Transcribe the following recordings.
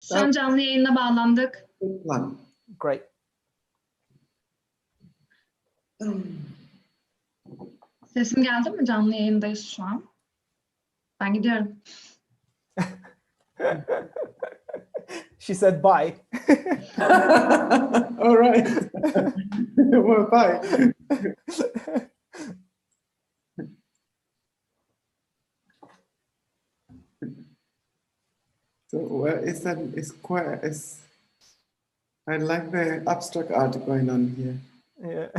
Şu an canlı yayına bağlandık. Great. Sesim geldi mi? Canlı yayındayız şu an. Ben gidiyorum. She said bye. All right. Well, bye. So where is that? Is quite. I like the abstract art going on here. Yeah.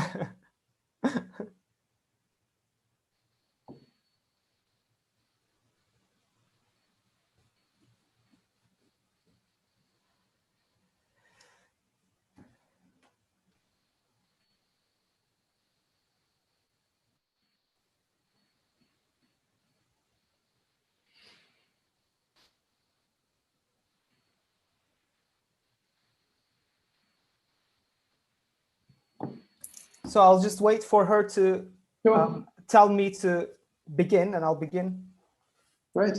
So I'll just wait for her to tell me to begin, and I'll begin. Right.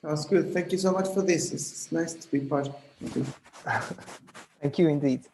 That's good. Thank you so much for this. It's nice to be part of it. Thank you indeed.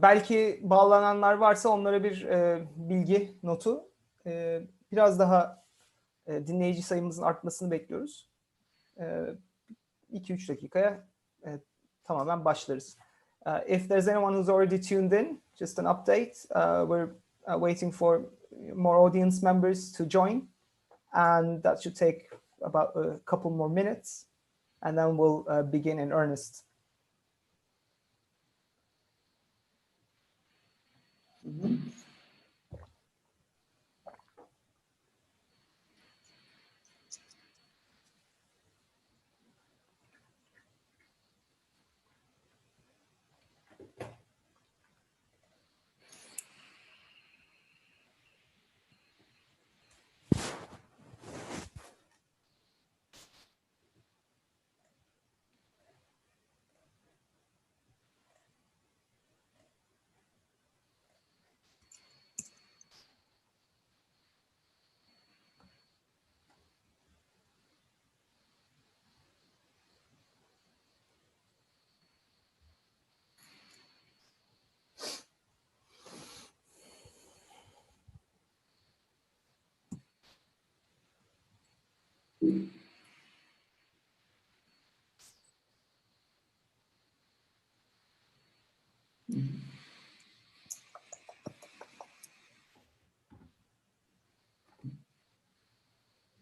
Belki bağlananlar varsa onlara bir bilgi notu. Biraz daha dinleyici sayımızın artmasını bekliyoruz. 2-3 dakikaya tamamen başlarız. If there's anyone who's already tuned in, just an update. We're waiting for more audience members to join, and that should take about a couple more minutes, and then we'll begin in earnest.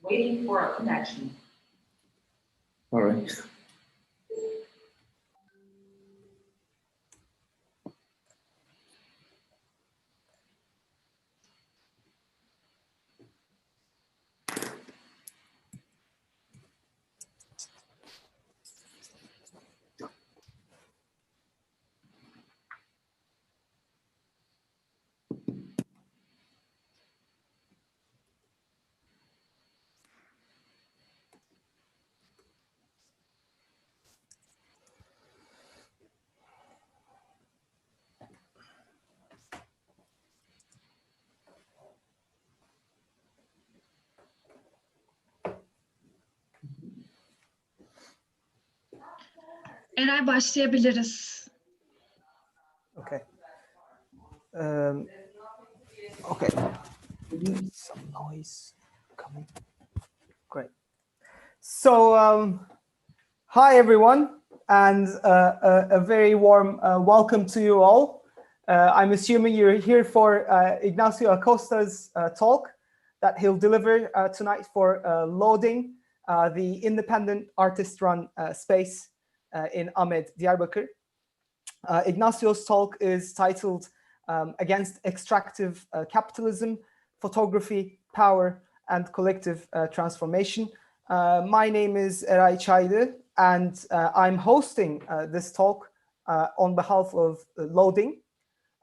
Waiting for a connection. All right. Eray, başlayabiliriz. Okay. Okay. Some noise coming. Great. So, hi everyone, and a very warm welcome to you all. I'm assuming you're here for Ignacio Acosta's talk that he'll deliver tonight for Loading, the independent artist-run space in Ahmed, Diyarbakir. Ignacio's talk is titled Against Extractive Capitalism, Photography, Power, and collective transformation. My name is Eray Çaylı, and I'm hosting this talk on behalf of Loading.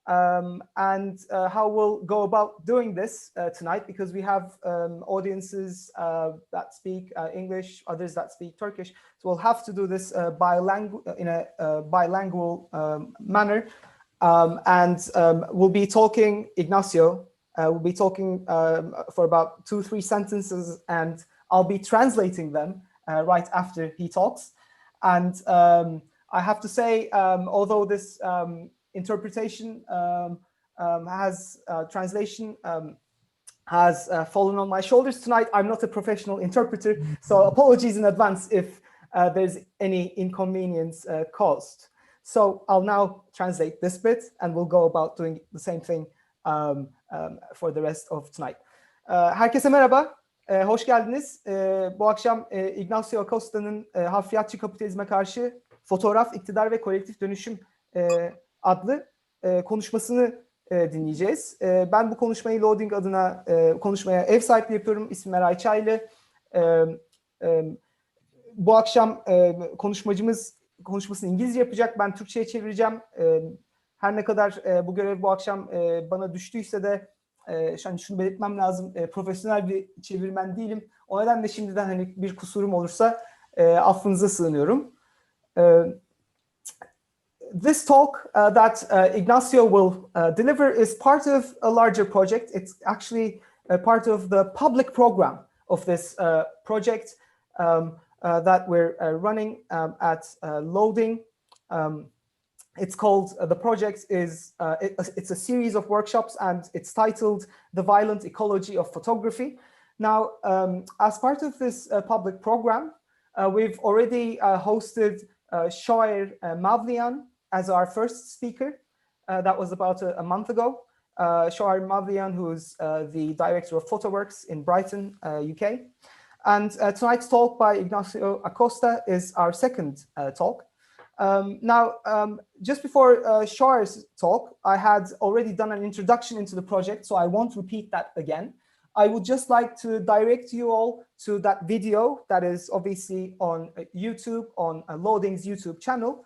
And how we'll go about doing this tonight, because we have audiences that speak English, others that speak Turkish. So we'll have to do this in a bilingual manner. And we'll be talking, Ignacio will be talking for about 2-3 sentences, and I'll be translating them right after he talks. And I have to say, although this interpretation translation has fallen on my shoulders tonight, I'm not a professional interpreter, so apologies in advance if there's any inconvenience caused. So I'll now translate this bit, and we'll go about doing the same thing for the rest of tonight. Herkese merhaba, hoş geldiniz. Bu akşam Ignacio Acosta'nın Hafriyatçı Kapitalizme Karşı Fotoğraf, İktidar ve Kolektif Dönüşüm adlı konuşmasını dinleyeceğiz. Ben bu konuşmayı Loading adına konuşmaya ev sahipliği yapıyorum. İsmim Eray Çaylı. Bu akşam konuşmasını İngilizce yapacak. Ben Türkçe'ye çevireceğim. Her ne kadar bu görev bu akşam bana düştüyse de şunu belirtmem lazım. Profesyonel bir çevirmen değilim. O nedenle şimdiden hani bir kusurum olursa affınıza sığınıyorum. This talk that Ignacio will deliver is part of a larger project. It's actually a part of the public program of this project that we're running at Loading. It's called, the project is, it's a series of workshops, and it's titled The Violent Ecology of Photography. Now, as part of this public program, we've already hosted Shoair Mavlian as our first speaker. That was about a month ago. Shoair Mavlian, who's the director of PhotoWorks in Brighton, UK. And tonight's talk by Ignacio Acosta is our second talk. Now, just before Shoair's talk, I had already done an introduction into the project, so I won't repeat that again. I would just like to direct you all to that video that is obviously on YouTube, on Loading's YouTube channel.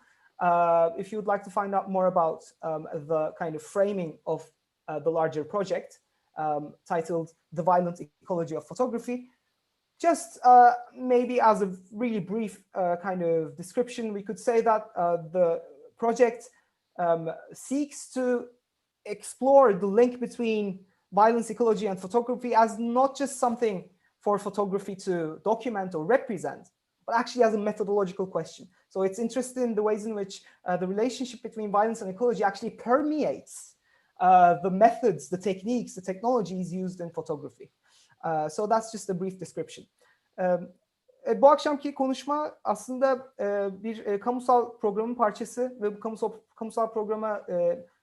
If you would like to find out more about the kind of framing of the larger project titled The Violent Ecology of Photography. Just maybe as a really brief kind of description, we could say that the project seeks to explore the link between violence, ecology, and photography as not just something for photography to document or represent, but actually as a methodological question. So it's interested in the ways in which the relationship between violence and ecology actually permeates the methods, the techniques, the technologies used in photography. So that's just a brief description. Bu akşamki konuşma aslında bir kamusal programın parçası ve bu kamusal programa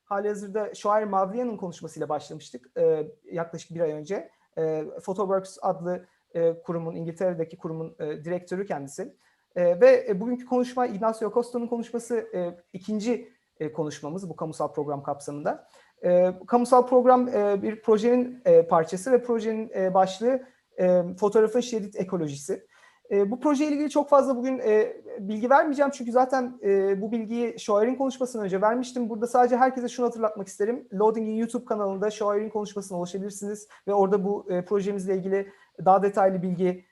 halihazırda Shoair Mavlian'ın konuşmasıyla başlamıştık yaklaşık bir ay önce. PhotoWorks adlı kurumun, İngiltere'deki kurumun direktörü kendisi. Ve bugünkü konuşma Ignacio Acosta'nın konuşması ikinci konuşmamız bu kamusal program kapsamında. Kamusal program bir projenin parçası ve projenin başlığı fotoğrafın şerit ekolojisi. Bu projeyle ilgili çok fazla bugün bilgi vermeyeceğim, çünkü zaten bu bilgiyi Shoair'in konuşmasından önce vermiştim. Burada sadece herkese şunu hatırlatmak isterim. Loading'in YouTube kanalında Shoair'in konuşmasına ulaşabilirsiniz ve orada bu projemizle ilgili daha detaylı bilgi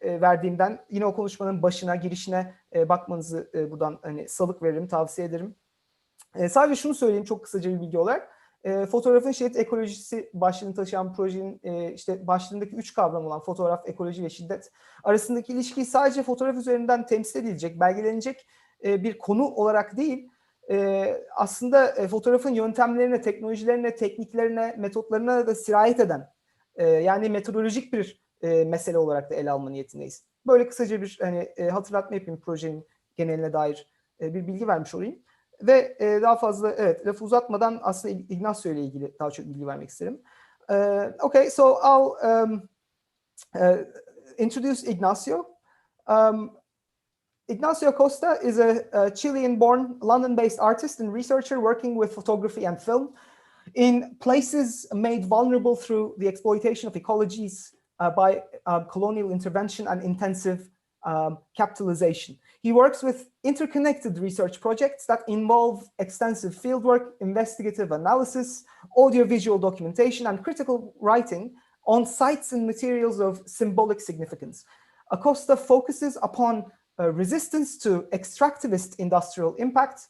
verdiğimden yine o konuşmanın başına, girişine bakmanızı buradan hani salık veririm, tavsiye ederim. Sadece şunu söyleyeyim çok kısaca bir bilgi olarak. Fotoğrafın şiddet ekolojisi başlığını taşıyan projenin işte başlığındaki 3 kavram olan fotoğraf, ekoloji ve şiddet arasındaki ilişkiyi sadece fotoğraf üzerinden temsil edilecek, belgelenecek bir konu olarak değil, aslında fotoğrafın yöntemlerine, teknolojilerine, tekniklerine, metotlarına da sirayet eden, yani metodolojik bir mesele olarak da ele alma niyetindeyiz. Böyle kısaca bir hani hatırlatma yapayım, projenin geneline dair bir bilgi vermiş olayım. Ve daha fazla lafı uzatmadan aslında Ignacio ile ilgili daha çok bilgi vermek isterim. Okay, so I'll introduce Ignacio. Ignacio Acosta is a Chilean-born, London-based artist and researcher working with photography and film in places made vulnerable through the exploitation of ecologies by colonial intervention and intensive capitalization. He works with interconnected research projects that involve extensive fieldwork, investigative analysis, audiovisual documentation, and critical writing on sites and materials of symbolic significance. Acosta focuses upon resistance to extractivist industrial impact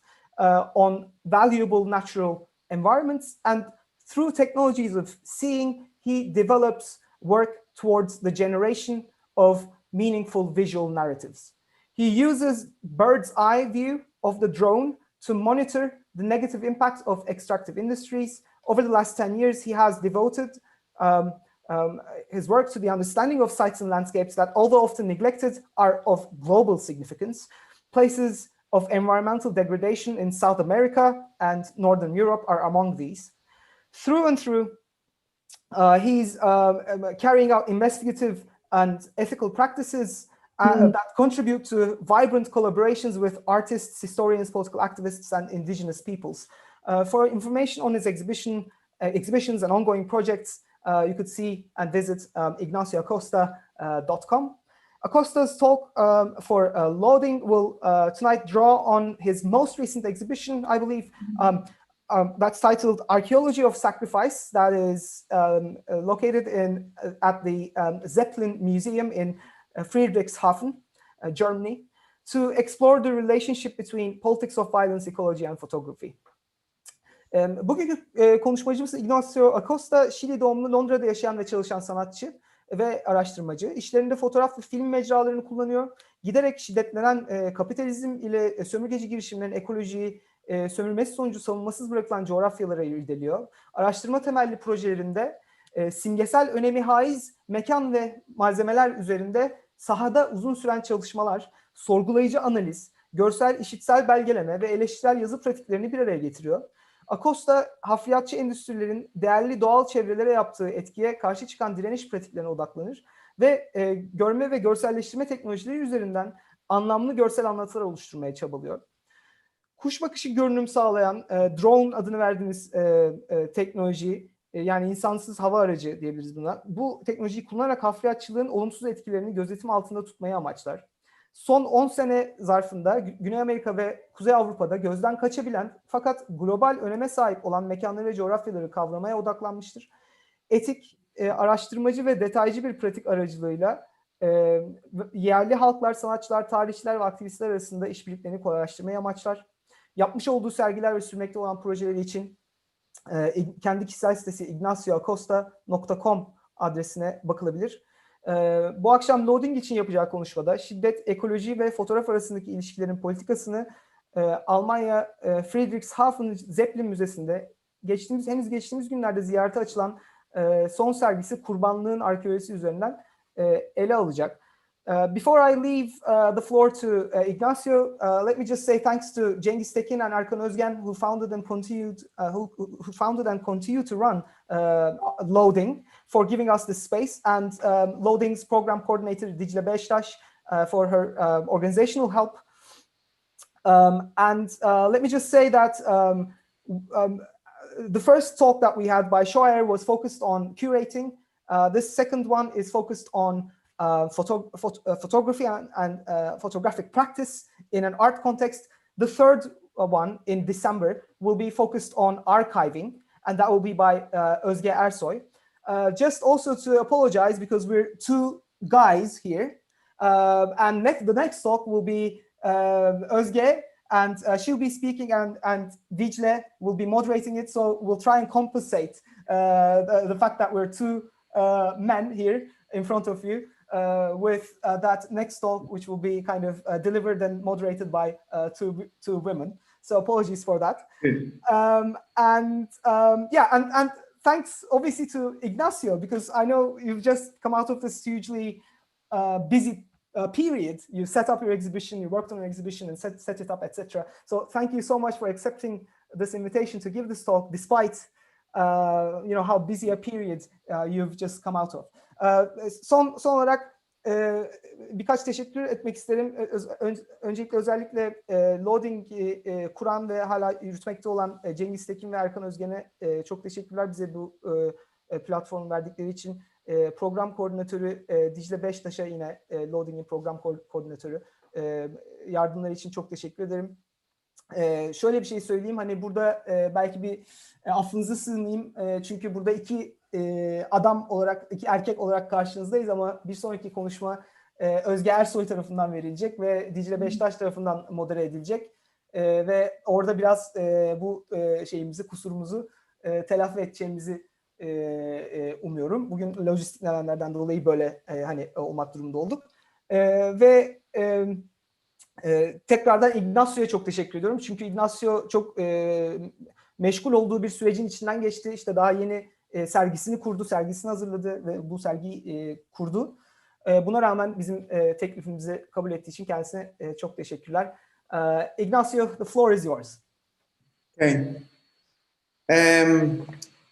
on valuable natural environments, and through technologies of seeing, he develops work towards the generation of meaningful visual narratives. He uses bird's eye view of the drone to monitor the negative impact of extractive industries. Over the last 10 years, he has devoted his work to the understanding of sites and landscapes that, although often neglected, are of global significance. Places of environmental degradation in South America and Northern Europe are among these. Through and through, he's carrying out investigative and ethical practices that contribute to vibrant collaborations with artists, historians, political activists, and indigenous peoples. For information on his exhibitions and ongoing projects, you could see and visit ignacioacosta.com. Acosta's talk for loading will tonight draw on his most recent exhibition, I believe, that's titled Archaeology of Sacrifice, that is located at the Zeppelin Museum in Friedrichshafen, Germany, to explore the relationship between politics of violence, ecology, and photography. Bugünkü konuşmacımız Ignacio Acosta, Şili doğumlu, Londra'da yaşayan ve çalışan sanatçı ve araştırmacı. İşlerinde fotoğraf ve film mecralarını kullanıyor. Giderek şiddetlenen kapitalizm ile sömürgeci girişimlerin ekolojiyi, sömürmesi sonucu savunmasız bırakılan coğrafyalara irdeliyor. Araştırma temelli projelerinde simgesel önemi haiz mekan ve malzemeler üzerinde sahada uzun süren çalışmalar, sorgulayıcı analiz, görsel işitsel belgeleme ve eleştirel yazı pratiklerini bir araya getiriyor. Acosta, hafriyatçı endüstrilerin değerli doğal çevrelere yaptığı etkiye karşı çıkan direniş pratiklerine odaklanır ve görme ve görselleştirme teknolojileri üzerinden anlamlı görsel anlatılar oluşturmaya çabalıyor. Kuş bakışı görünüm sağlayan drone adını verdiğimiz teknoloji, yani insansız hava aracı diyebiliriz buna. Bu teknolojiyi kullanarak hafriyatçılığın olumsuz etkilerini gözetim altında tutmayı amaçlar. Son 10 sene zarfında Güney Amerika ve Kuzey Avrupa'da gözden kaçabilen fakat global öneme sahip olan mekanları ve coğrafyaları kavramaya odaklanmıştır. Etik, araştırmacı ve detaycı bir pratik aracılığıyla yerli halklar, sanatçılar, tarihçiler ve aktivistler arasında işbirliklerini kolaylaştırmayı amaçlar. Yapmış olduğu sergiler ve sürmekte olan projeleri için kendi kişisel sitesi ignacioacosta.com adresine bakılabilir. Bu akşam loading için yapacağı konuşmada şiddet, ekoloji ve fotoğraf arasındaki ilişkilerin politikasını Almanya Friedrichshafen Zeppelin Müzesi'nde henüz geçtiğimiz günlerde ziyarete açılan son sergisi Kurbanlığın Arkeolojisi üzerinden ele alacak. Before I leave the floor to Ignacio, let me just say thanks to Cengiz Tekin and Erkan Özgen, who founded and continue to run Loading, for giving us this space, and Loading's program coordinator Dicle Beştaş for her organizational help. Let me just say that the first talk that we had by Shoair was focused on curating. This second one is focused on photography and photographic practice in an art context. The third one in December will be focused on archiving, and that will be by Özge Ersoy. Just also to apologize because we're two guys here, and the next talk will be Özge, and she'll be speaking, and Dicle will be moderating it, so we'll try and compensate the fact that we're two men here in front of you with that next talk, which will be kind of delivered and moderated by two women. So apologies for that. And thanks obviously to Ignacio, because I know you've just come out of this hugely busy period. You set up your exhibition, you worked on your exhibition and set it up, etc. So thank you so much for accepting this invitation to give this talk, despite how busy a period you've just come out of. Son olarak birkaç teşekkür etmek isterim. Öncelikle özellikle Loading'i kuran ve hala yürütmekte olan Cengiz Tekin ve Erkan Özgen'e çok teşekkürler bize bu platformu verdikleri için. program koordinatörü Dicle Beştaş'a yine Loading'in program koordinatörü yardımları için çok teşekkür ederim. Şöyle bir şey söyleyeyim, hani burada belki bir affınıza sığınayım, çünkü burada iki adam olarak, iki erkek olarak karşınızdayız ama bir sonraki konuşma Özge Ersoy tarafından verilecek ve Dicle Beştaş tarafından modere edilecek ve orada biraz bu şeyimizi, kusurumuzu telafi edeceğimizi umuyorum. Bugün lojistik nedenlerden dolayı böyle hani olmak durumunda olduk ve tekrardan Ignacio'ya çok teşekkür ediyorum. Çünkü Ignacio çok meşgul olduğu bir sürecin içinden geçti. İşte daha yeni sergisini kurdu, sergisini hazırladı ve bu sergiyi kurdu. Buna rağmen bizim teklifimizi kabul ettiği için kendisine çok teşekkürler. Ignacio, the floor is yours. Okay.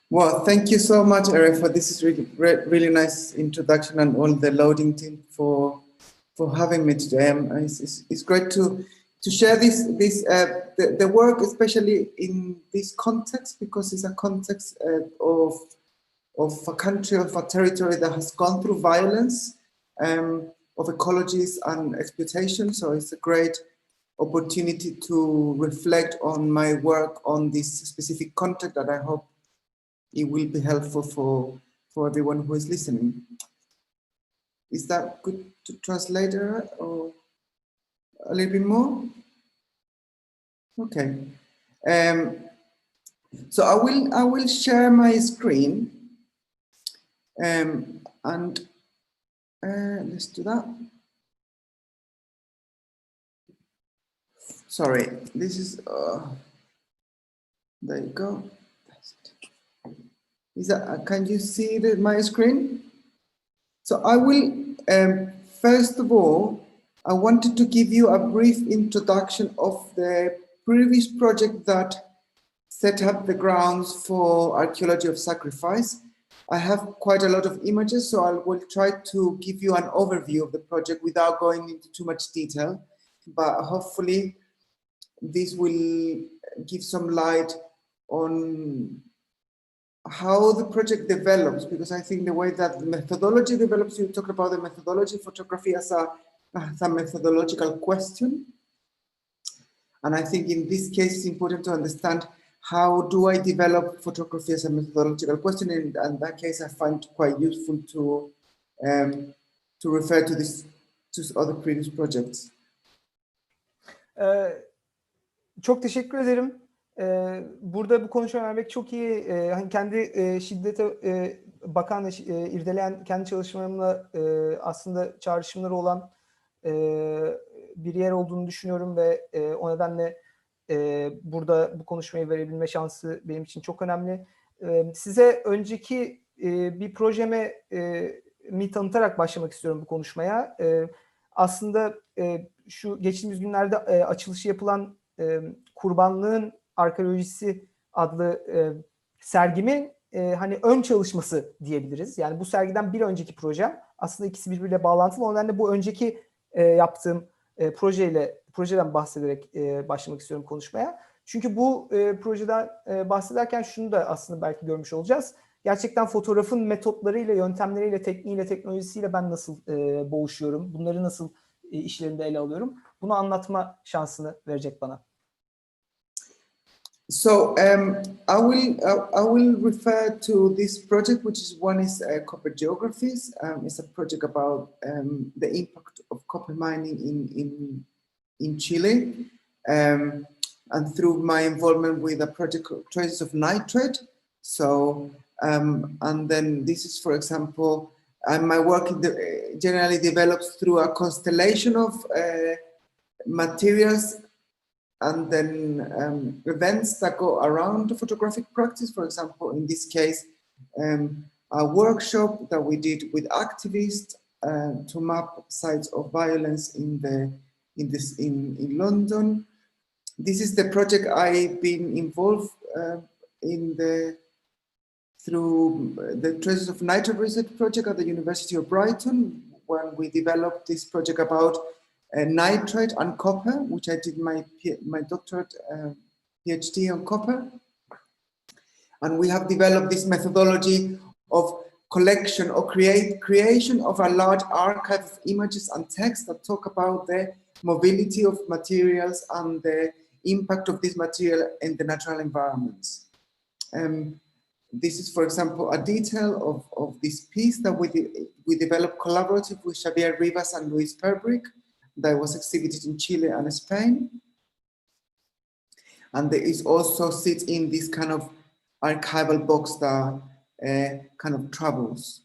Well, thank you so much, Eric, for this is really nice introduction, and all the loading team for having me today. It's great to share the work, especially in this context, because it's a context of a country, of a territory that has gone through violence, of ecologies and exploitation. So it's a great opportunity to reflect on my work on this specific context that I hope it will be helpful for everyone who is listening. Is that good to translate, or a little bit more? Okay. So I will share my screen, and let's do that. Sorry, this is there you go. Is that, can you see my screen? So I will, first of all, I wanted to give you a brief introduction of the previous project that set up the grounds for archaeology of sacrifice. I have quite a lot of images, so I will try to give you an overview of the project without going into too much detail, but hopefully this will give some light on how the project develops, because I think the way that the methodology develops, you talk about the methodology of photography as a methodological question. And I think in this case, it's important to understand how do I develop photography as a methodological question. And in that case, I find quite useful to refer to other previous projects. Çok teşekkür ederim. Burada bu konuşma vermek çok iyi. Hani kendi şiddete bakan ve irdeleyen kendi çalışmalarımla aslında çağrışımları olan bir yer olduğunu düşünüyorum ve o nedenle burada bu konuşmayı verebilme şansı benim için çok önemli. Size önceki bir projemi tanıtarak başlamak istiyorum bu konuşmaya. Aslında şu geçtiğimiz günlerde açılışı yapılan Kurbanlığın Arkeolojisi adlı sergimin hani ön çalışması diyebiliriz. Yani bu sergiden bir önceki projem, aslında ikisi birbiriyle bağlantılı. O nedenle bu önceki yaptığım projeden bahsederek başlamak istiyorum konuşmaya. Çünkü bu projeden bahsederken şunu da aslında belki görmüş olacağız. Gerçekten fotoğrafın metotlarıyla, yöntemleriyle, tekniğiyle, teknolojisiyle ben nasıl boğuşuyorum, bunları nasıl işlerinde ele alıyorum, bunu anlatma şansını verecek bana. So I will refer to this project, which is one is copper geographies. It's a project about the impact of copper mining in Chile, and through my involvement with a project called Traces of Nitrate. So and then this is, for example, my work generally develops through a constellation of materials and then events that go around the photographic practice. For example, in this case, a workshop that we did with activists to map sites of violence in London. This is the project I've been involved in through the Traces of Nitrate Research project at the University of Brighton, when we developed this project about nitrate and copper, which I did my doctorate PhD on copper. And we have developed this methodology of collection or creation of a large archive of images and texts that talk about the mobility of materials and the impact of this material in the natural environments. This is, for example, a detail of this piece that we developed collaboratively with Xavier Rivas and Luis Perbrick that was exhibited in Chile and Spain. And there is also sits in this kind of archival box that kind of travels.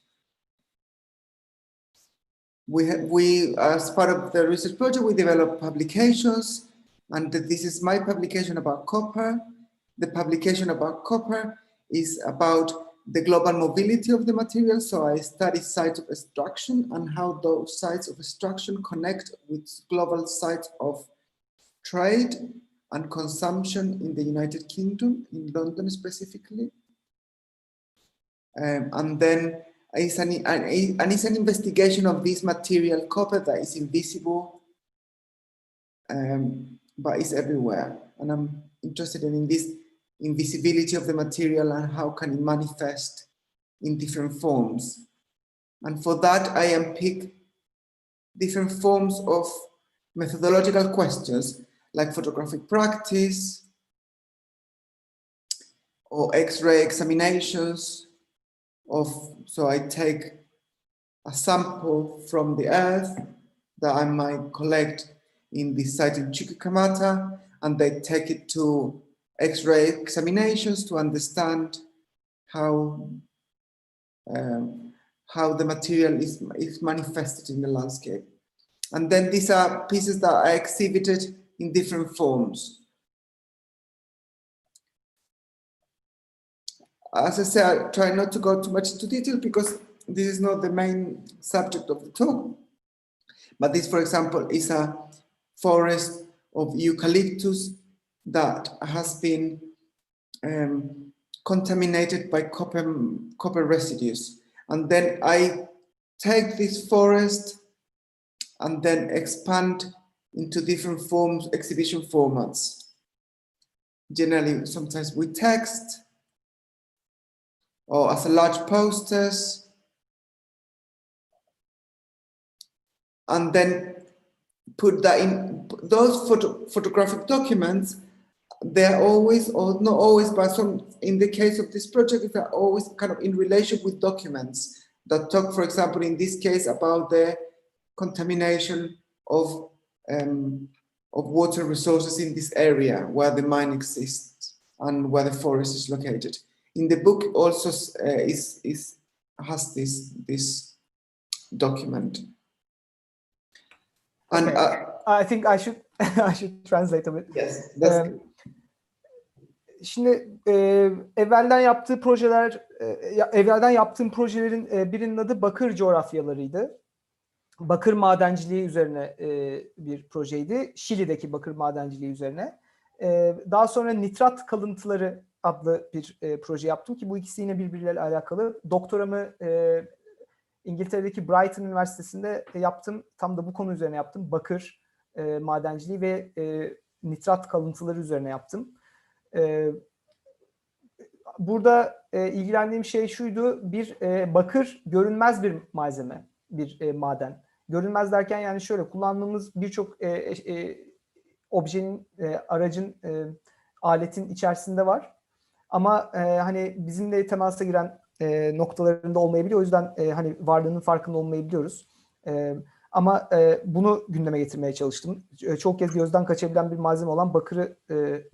We, as part of the research project, we developed publications, and this is my publication about copper. The publication about copper is about the global mobility of the material. So I study sites of extraction and how those sites of extraction connect with global sites of trade and consumption in the United Kingdom, in London specifically. And then it's an investigation of this material copper that is invisible, but is everywhere. And I'm interested in this invisibility of the material and how can it manifest in different forms. And for that, I unpick different forms of methodological questions like photographic practice or X-ray examinations so I take a sample from the earth that I might collect in the site in Chuquicamata, and they take it to X-ray examinations to understand how the material is manifested in the landscape. And then these are pieces that are exhibited in different forms. As I said, I try not to go too much into detail because this is not the main subject of the talk. But this, for example, is a forest of eucalyptus that has been contaminated by copper residues. And then I take this forest and then expand into different forms, exhibition formats. Generally, sometimes with text, or as a large posters, and then put that in those photographic documents. They're always, or not always, but some, in the case of this project, they're always kind of in relation with documents that talk, for example, in this case, about the contamination of water resources in this area where the mine exists and where the forest is located. In the book also has this document. And okay. I think I should I should translate a bit. Yes, that's good. Şimdi evvelden yaptığım projelerin birinin adı bakır coğrafyalarıydı. Bakır madenciliği üzerine bir projeydi. Şili'deki bakır madenciliği üzerine. Daha sonra nitrat kalıntıları adlı bir proje yaptım ki bu ikisi yine birbirleriyle alakalı. Doktoramı İngiltere'deki Brighton Üniversitesi'nde yaptım. Tam da bu konu üzerine yaptım. Bakır madenciliği ve nitrat kalıntıları üzerine yaptım. Burada ilgilendiğim şey şuydu. Bakır görünmez bir malzeme, bir maden. Görünmez derken yani şöyle, kullandığımız birçok objenin, aracın, aletin içerisinde var. Ama hani bizimle temasa giren noktalarında olmayabiliyor. O yüzden hani varlığının farkında olmayabiliyoruz. Ama bunu gündeme getirmeye çalıştım. Çok kez gözden kaçabilen bir malzeme olan bakırı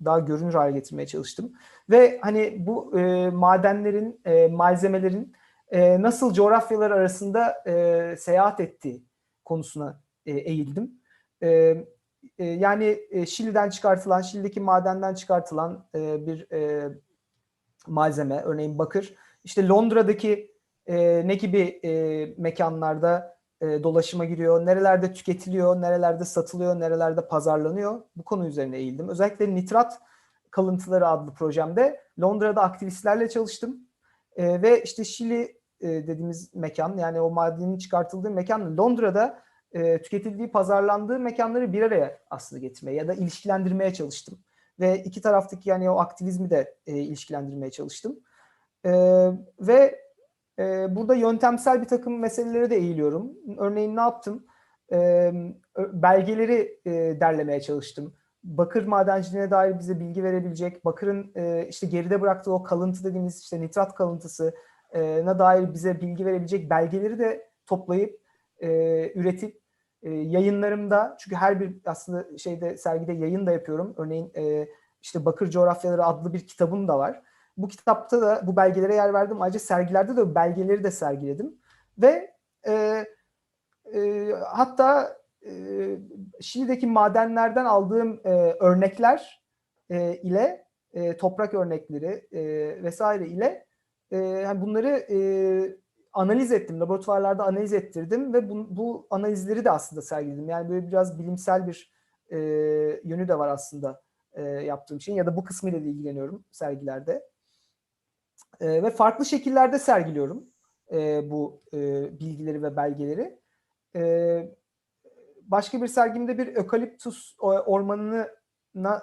daha görünür hale getirmeye çalıştım. Ve hani bu madenlerin, malzemelerin nasıl coğrafyalar arasında seyahat ettiği konusuna eğildim. Yani Şili'deki madenden çıkartılan bir malzeme, örneğin bakır, İşte Londra'daki ne gibi mekanlarda dolaşıma giriyor, nerelerde tüketiliyor, nerelerde satılıyor, nerelerde pazarlanıyor. Bu konu üzerine eğildim. Özellikle nitrat kalıntıları adlı projemde Londra'da aktivistlerle çalıştım. Ve işte Şili dediğimiz mekan, yani o madenin çıkartıldığı mekan, Londra'da tüketildiği, pazarlandığı mekanları bir araya aslında getirmeye ya da ilişkilendirmeye çalıştım. Ve iki taraftaki yani o aktivizmi de ilişkilendirmeye çalıştım. Ve burada yöntemsel bir takım meselelere de eğiliyorum. Örneğin ne yaptım? Belgeleri derlemeye çalıştım. Bakır madenciliğine dair bize bilgi verebilecek, bakırın işte geride bıraktığı o kalıntı dediğimiz işte nitrat kalıntısına dair bize bilgi verebilecek belgeleri de toplayıp, üretip yayınlarımda, çünkü her bir aslında sergide yayın da yapıyorum. Örneğin işte Bakır Coğrafyaları adlı bir kitabım da var. Bu kitapta da bu belgelere yer verdim. Ayrıca sergilerde de belgeleri de sergiledim. Ve hatta Şili'deki madenlerden aldığım örnekler ile toprak örnekleri vesaire ile yani bunları analiz ettim. Laboratuvarlarda analiz ettirdim ve bu analizleri de aslında sergiledim. Yani böyle biraz bilimsel bir yönü de var aslında yaptığım şeyin, ya da bu kısmıyla da ilgileniyorum sergilerde. Ve farklı şekillerde sergiliyorum bu bilgileri ve belgeleri. Başka bir sergimde bir ökaliptus ormanına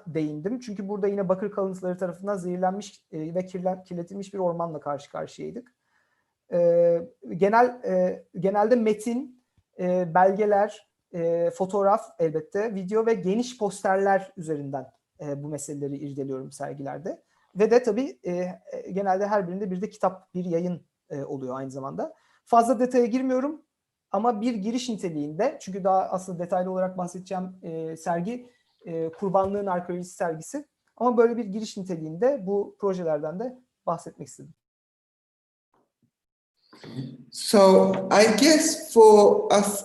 değindim. Çünkü burada yine bakır kalıntıları tarafından zehirlenmiş ve kirletilmiş bir ormanla karşı karşıyaydık. Genelde metin, belgeler, fotoğraf elbette, video ve geniş posterler üzerinden bu meseleleri irdeliyorum sergilerde. Ve de tabii genelde her birinde bir de kitap, bir yayın oluyor aynı zamanda. Fazla detaya girmiyorum ama bir giriş niteliğinde, çünkü daha aslında detaylı olarak bahsedeceğim sergi Kurbanlığın Arkeolojisi sergisi. Ama böyle bir giriş niteliğinde bu projelerden de bahsetmek istedim. So I guess for us,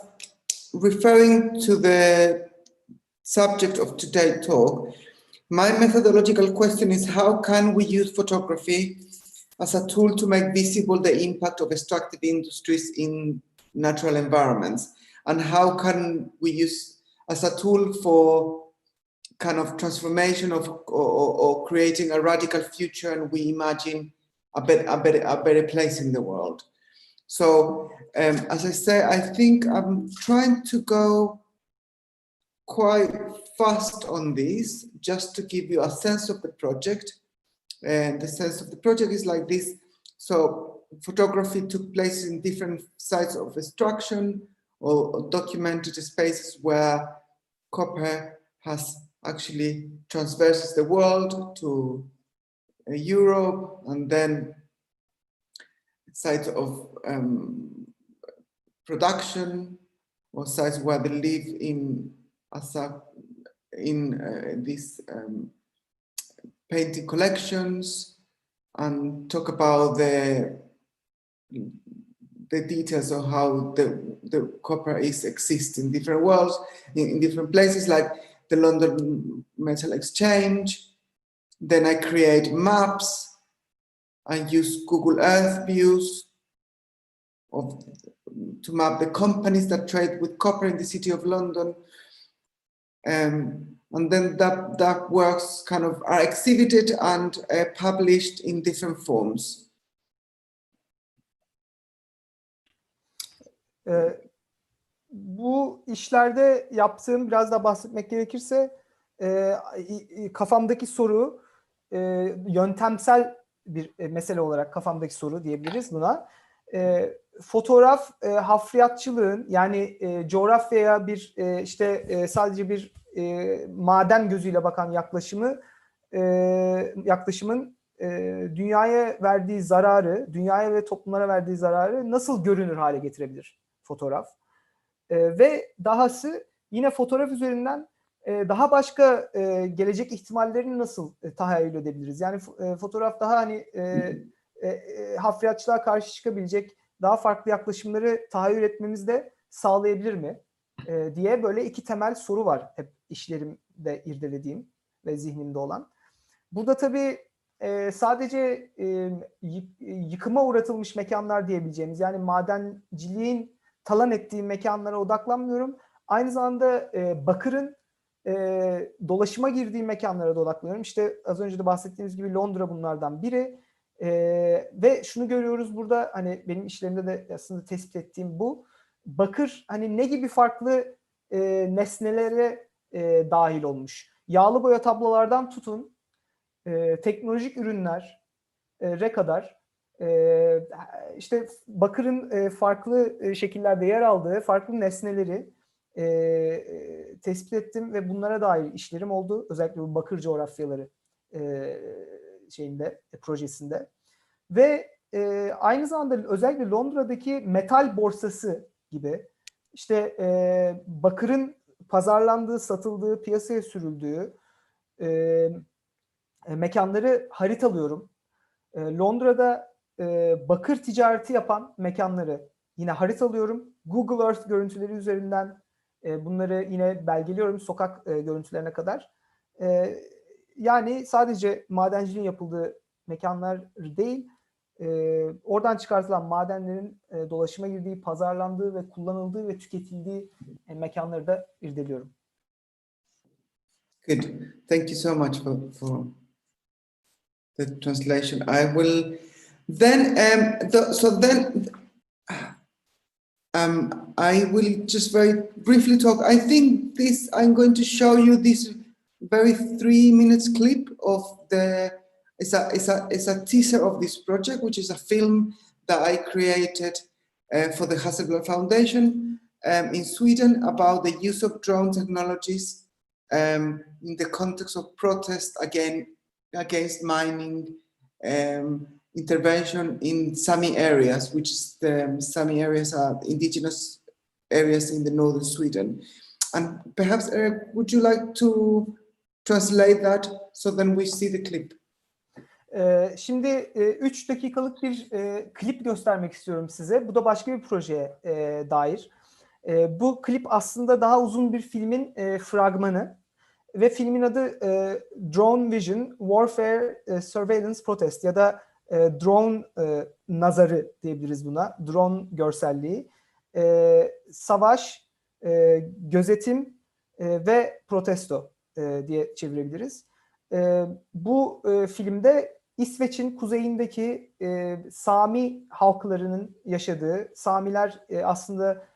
referring to the subject of today's talk, my methodological question is, how can we use photography as a tool to make visible the impact of extractive industries in natural environments? And how can we use as a tool for kind of transformation of or creating a radical future, and we imagine a better place in the world? So as I say, I think I'm trying to go quite fast on this just to give you a sense of the project. And the sense of the project is like this. So photography took place in different sites of extraction or documented spaces where copper has actually traverses the world to Europe, and then sites of production or sites where they live in these painting collections, and talk about the details of how the copper exists in different worlds, in different places, like the London Metal Exchange. Then I create maps. I use Google Earth views to map the companies that trade with copper in the city of London. And then that works kind of are exhibited and published in different forms. Bu işlerde yaptığım, biraz da bahsetmek gerekirse, kafamdaki soru yöntemsel bir mesele olarak kafamdaki soru diyebiliriz buna. Fotoğraf hafriyatçılığın, yani coğrafyaya bir sadece bir maden gözüyle bakan yaklaşımın dünyaya verdiği zararı, dünyaya ve toplumlara verdiği zararı nasıl görünür hale getirebilir fotoğraf? Ve dahası yine fotoğraf üzerinden daha başka gelecek ihtimallerini nasıl tahayyül edebiliriz? Yani fotoğraf daha hani hafriyatçılığa karşı çıkabilecek daha farklı yaklaşımları tahayyül etmemizi de sağlayabilir mi? Diye böyle iki temel soru var hep işlerimde irdelediğim ve zihnimde olan. Burada tabii sadece yıkıma uğratılmış mekanlar diyebileceğimiz, yani madenciliğin talan ettiği mekanlara odaklanmıyorum. Aynı zamanda bakırın dolaşıma girdiği mekanlara da odaklanıyorum. İşte az önce de bahsettiğimiz gibi Londra bunlardan biri. Ve şunu görüyoruz burada, hani benim işlerimde de aslında tespit ettiğim bu. Bakır hani ne gibi farklı nesnelere dahil olmuş. Yağlı boya tablolardan tutun teknolojik ürünlere kadar işte bakırın farklı şekillerde yer aldığı farklı nesneleri tespit ettim ve bunlara dair işlerim oldu. Özellikle bu bakır coğrafyaları projesinde. Ve aynı zamanda özellikle Londra'daki metal borsası gibi işte bakırın pazarlandığı, satıldığı, piyasaya sürüldüğü mekanları haritalıyorum. Londra'da bakır ticareti yapan mekanları yine haritalıyorum. Google Earth görüntüleri üzerinden bunları yine belgeliyorum sokak görüntülerine kadar. Yani sadece madenciliğin yapıldığı mekanlar değil, oradan çıkartılan madenlerin dolaşıma girdiği, pazarlandığı ve kullanıldığı ve tüketildiği mekanları da irdeliyorum. Good. Thank you so much for the translation. I will then I will just very briefly talk. I think I'm going to show you this very 3 minutes clip of it's a teaser of this project, which is a film that I created for the Hasselblad Foundation in Sweden about the use of drone technologies in the context of protest against mining, intervention in Sami areas, which is the Sami areas are indigenous areas in the northern Sweden. And perhaps, Eric, would you like to translate that so then we see the clip? Şimdi 3 dakikalık bir klip göstermek istiyorum size. Bu da başka bir projeye dair. Bu klip aslında daha uzun bir filmin fragmanı. Ve filmin adı Drone Vision, Warfare, Surveillance, Protest ya da drone nazarı diyebiliriz buna. Drone görselliği. Savaş, gözetim ve protesto diye çevirebiliriz. Bu filmde İsveç'in kuzeyindeki Sami halklarının yaşadığı, Samiler aslında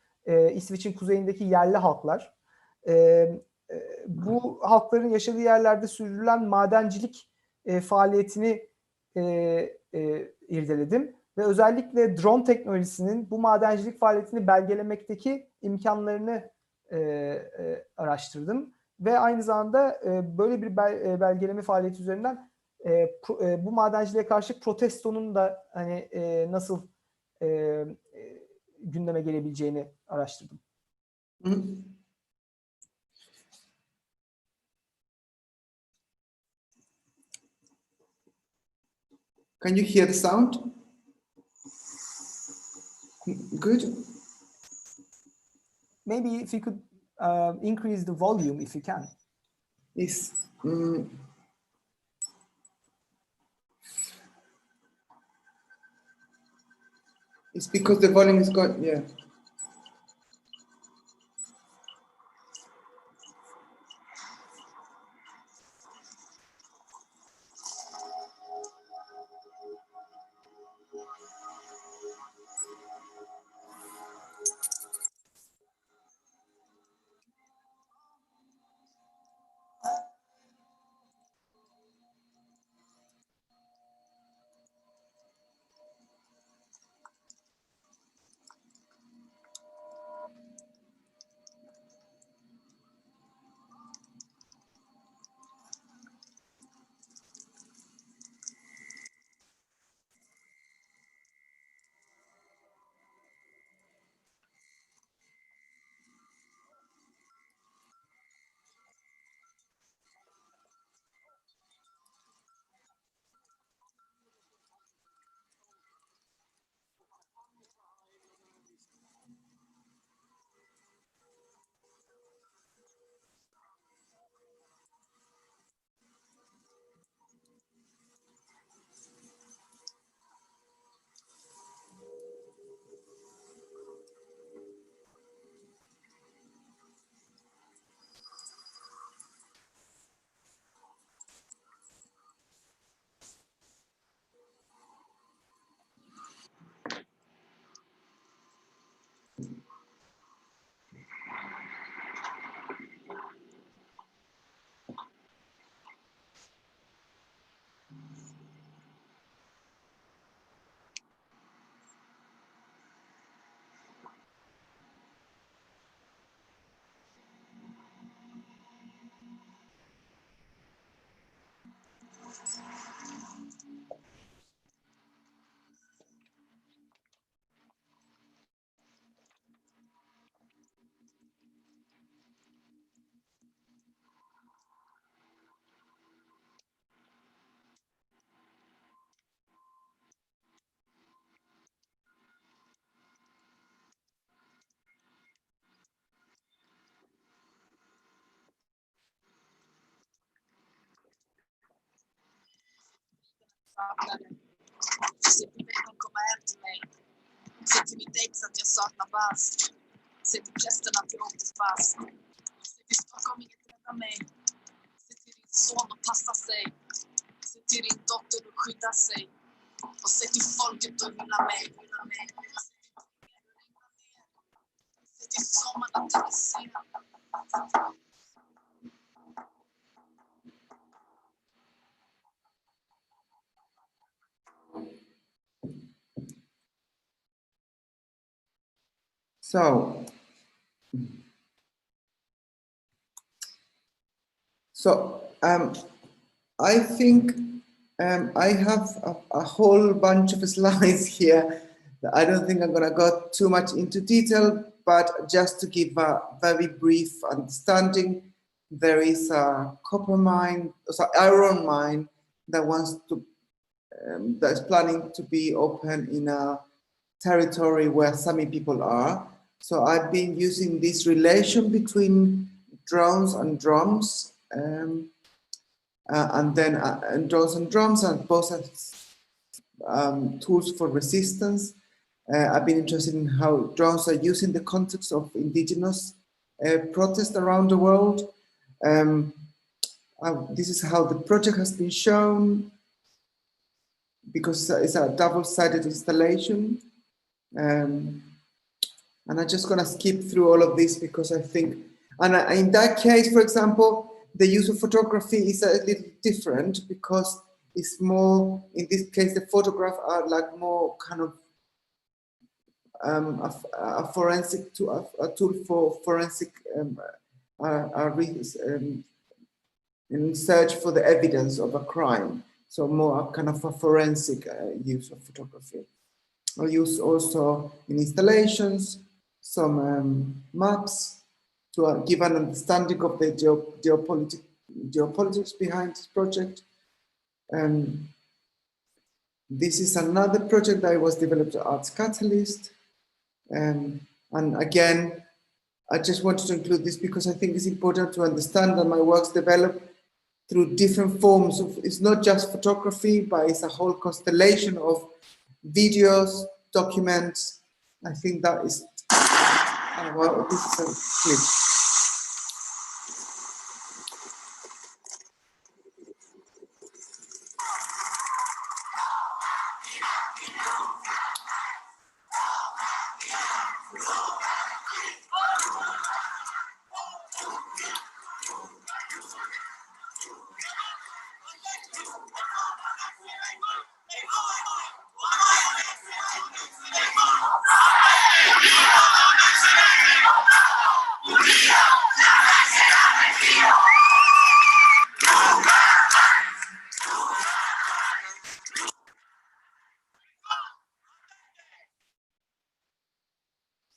İsveç'in kuzeyindeki yerli halklar. Bu halkların yaşadığı yerlerde sürdürülen madencilik faaliyetini irdeledim. Ve özellikle drone teknolojisinin bu madencilik faaliyetini belgelemekteki imkanlarını araştırdım. Ve aynı zamanda böyle bir belgeleme faaliyeti üzerinden bu madenciliğe karşı protestonun da hani nasıl gündeme gelebileceğini araştırdım. Mm-hmm. Can you hear the sound? Good. Maybe if you could increase the volume if you can. Yes. It's because the volume is gone. Yeah. Se tu vengono come mig. Se ti mi tänks att jag saknar bas. Se till prästen att jag åkte fast. Se till Stockholm inget rädda mig. Se till din son att passa sig. Se till din dotter att skydda sig. Och se till folket att hylla mig. Se till sommaren att den är sen. I think I have a whole bunch of slides here. I don't think I'm going to go too much into detail, but just to give a very brief understanding, there is a copper mine, iron mine that that's planning to be open in a territory where Sami people are. So I've been using this relation between drones and drums, and drones and drums, and both as tools for resistance. I've been interested in how drones are used in the context of indigenous protests around the world. This is how the project has been shown, because it's a double-sided installation. And I'm just going to skip through all of this because I think, and in that case, for example, the use of photography is a little different because it's more, in this case, the photographs are like more kind of a forensic tool, a tool for forensic in search for the evidence of a crime. So more a kind of a forensic use of photography. I'll use also in installations some maps to give an understanding of the geopolitics behind this project. This is another project that was developed at Arts Catalyst. And again, I just wanted to include this because I think it's important to understand that my works develop through different forms of, it's not just photography, but it's a whole constellation of videos, documents. I think that is, well, this is a clip.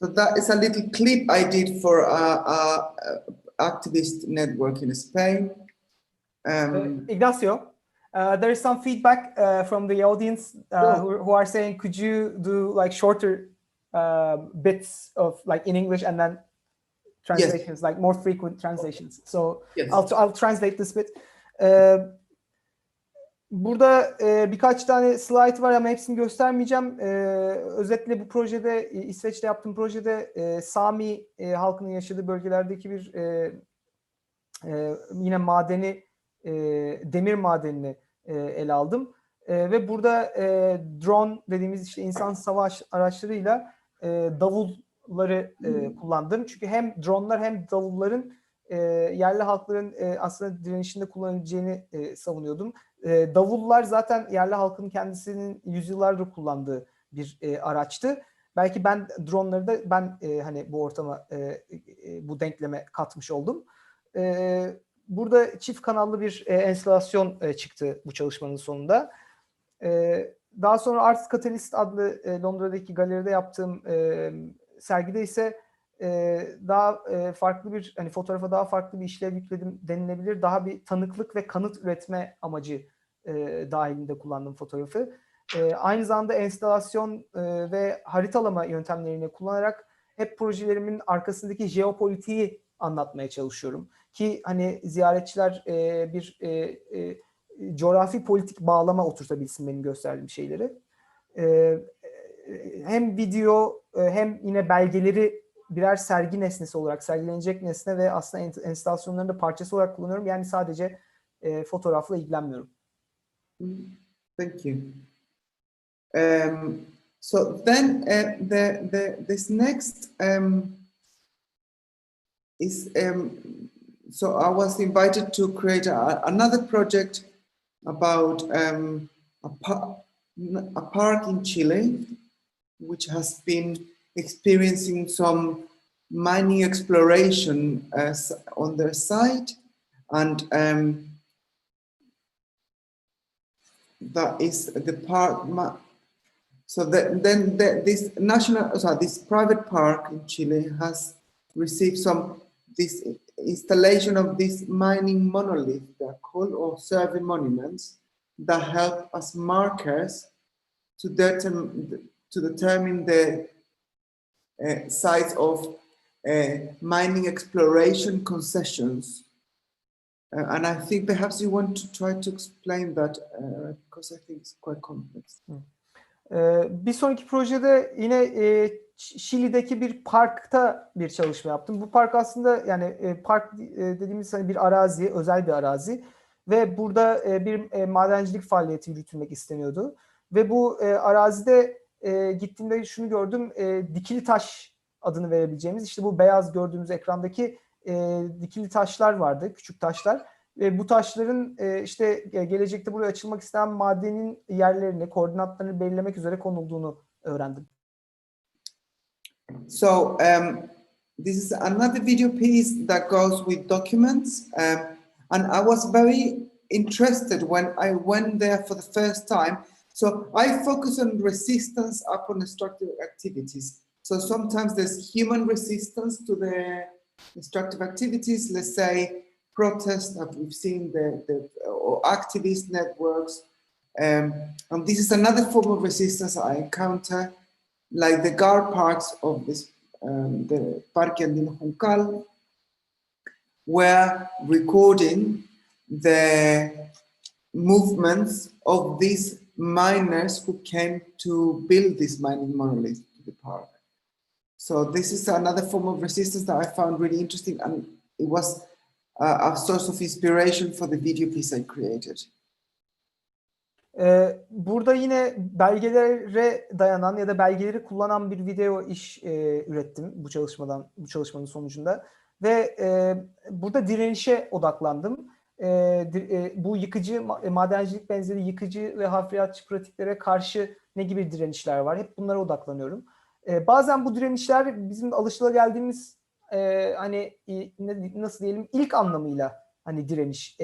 So that is a little clip I did for a activist network in Spain. Ignacio, there is some feedback from the audience who are saying, could you do like shorter bits of like in English and then translations, yes, like more frequent translations. So yes, I'll translate this bit. Burada birkaç tane slide var ama hepsini göstermeyeceğim. Özetle bu projede, İsveç'te yaptığım projede Sami halkının yaşadığı bölgelerdeki bir yine madeni, demir madenini ele aldım. Ve burada drone dediğimiz işte insan savaş araçlarıyla davulları kullandım. Çünkü hem dronlar hem davulların yerli halkların aslında direnişinde kullanabileceğini savunuyordum. Davullar zaten yerli halkın kendisinin yüzyıllardır kullandığı bir araçtı. Belki ben dronları da hani bu ortama bu denkleme katmış oldum. Burada çift kanallı bir enstalasyon çıktı bu çalışmanın sonunda. Daha sonra Arts Catalyst adlı Londra'daki galeride yaptığım sergide ise daha farklı bir, hani fotoğrafa daha farklı bir işlev yükledim denilebilir. Daha bir tanıklık ve kanıt üretme amacı dahilinde kullandım fotoğrafı. Aynı zamanda enstalasyon ve haritalama yöntemlerini kullanarak hep projelerimin arkasındaki jeopolitiği anlatmaya çalışıyorum. Ki hani ziyaretçiler bir coğrafi politik bağlama oturtabilsin benim gösterdiğim şeyleri. Hem video hem yine belgeleri birer sergi nesnesi olarak, sergilenecek nesne ve aslında enstallasyonların da parçası olarak kullanıyorum. Yani sadece fotoğrafla ilgilenmiyorum. Thank you. So then this next is so I was invited to create another project about a park in Chile which has been experiencing some mining exploration on their site, and that is the park. So this private park in Chile has received this installation of this mining monolith, they're called, or survey monuments, that help as markers to determine the size of mining exploration concessions. And I think perhaps you want to try to explain that because I think it's quite complex. Bir sonraki projede yine Şili'deki bir parkta bir çalışma yaptım. Bu park aslında yani park dediğimiz hani bir arazi, özel bir arazi ve burada bir madencilik faaliyeti yürütülmek isteniyordu. Ve bu arazide gittiğimde şunu gördüm, dikili taş adını verebileceğimiz, işte bu beyaz gördüğümüz ekrandaki dikili taşlar vardı, küçük taşlar. Ve bu taşların işte gelecekte buraya açılmak istenen madenin yerlerini, koordinatlarını belirlemek üzere konulduğunu öğrendim. So this is another video piece that goes with documents, and I was very interested when I went there for the first time. So I focus on resistance upon destructive activities. So sometimes there's human resistance to the destructive activities, let's say protests that we've seen, or activist networks. And this is another form of resistance I encounter, like the guard parks of this, the Parque Andino Juncal, were recording the movements of these miners who came to build this mining monolith to the park. So this is another form of resistance that I found really interesting, and it was a source of inspiration for the video piece I created. Burada yine belgelere dayanan ya da belgeleri kullanan bir video iş ürettim bu çalışmanın sonucunda ve burada direnişe odaklandım. Bu yıkıcı, madencilik benzeri yıkıcı ve hafriyatçı pratiklere karşı ne gibi direnişler var? Hep bunlara odaklanıyorum. Bazen bu direnişler bizim alışılageldiğimiz hani nasıl diyelim ilk anlamıyla hani direniş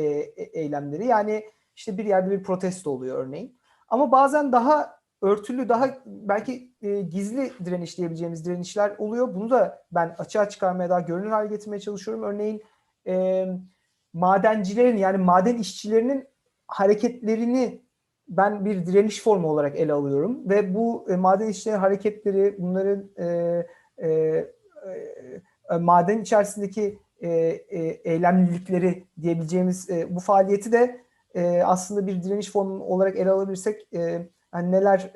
eylemleri, yani işte bir yerde bir protesto oluyor örneğin. Ama bazen daha örtülü, daha belki gizli direniş diyebileceğimiz direnişler oluyor. Bunu da ben açığa çıkarmaya, daha görünür hale getirmeye çalışıyorum. Örneğin madencilerin, yani maden işçilerinin hareketlerini ben bir direniş formu olarak ele alıyorum. Ve bu maden işçilerinin hareketleri, bunların maden içerisindeki eylemlilikleri diyebileceğimiz bu faaliyeti de aslında bir direniş formu olarak ele alabilirsek yani neler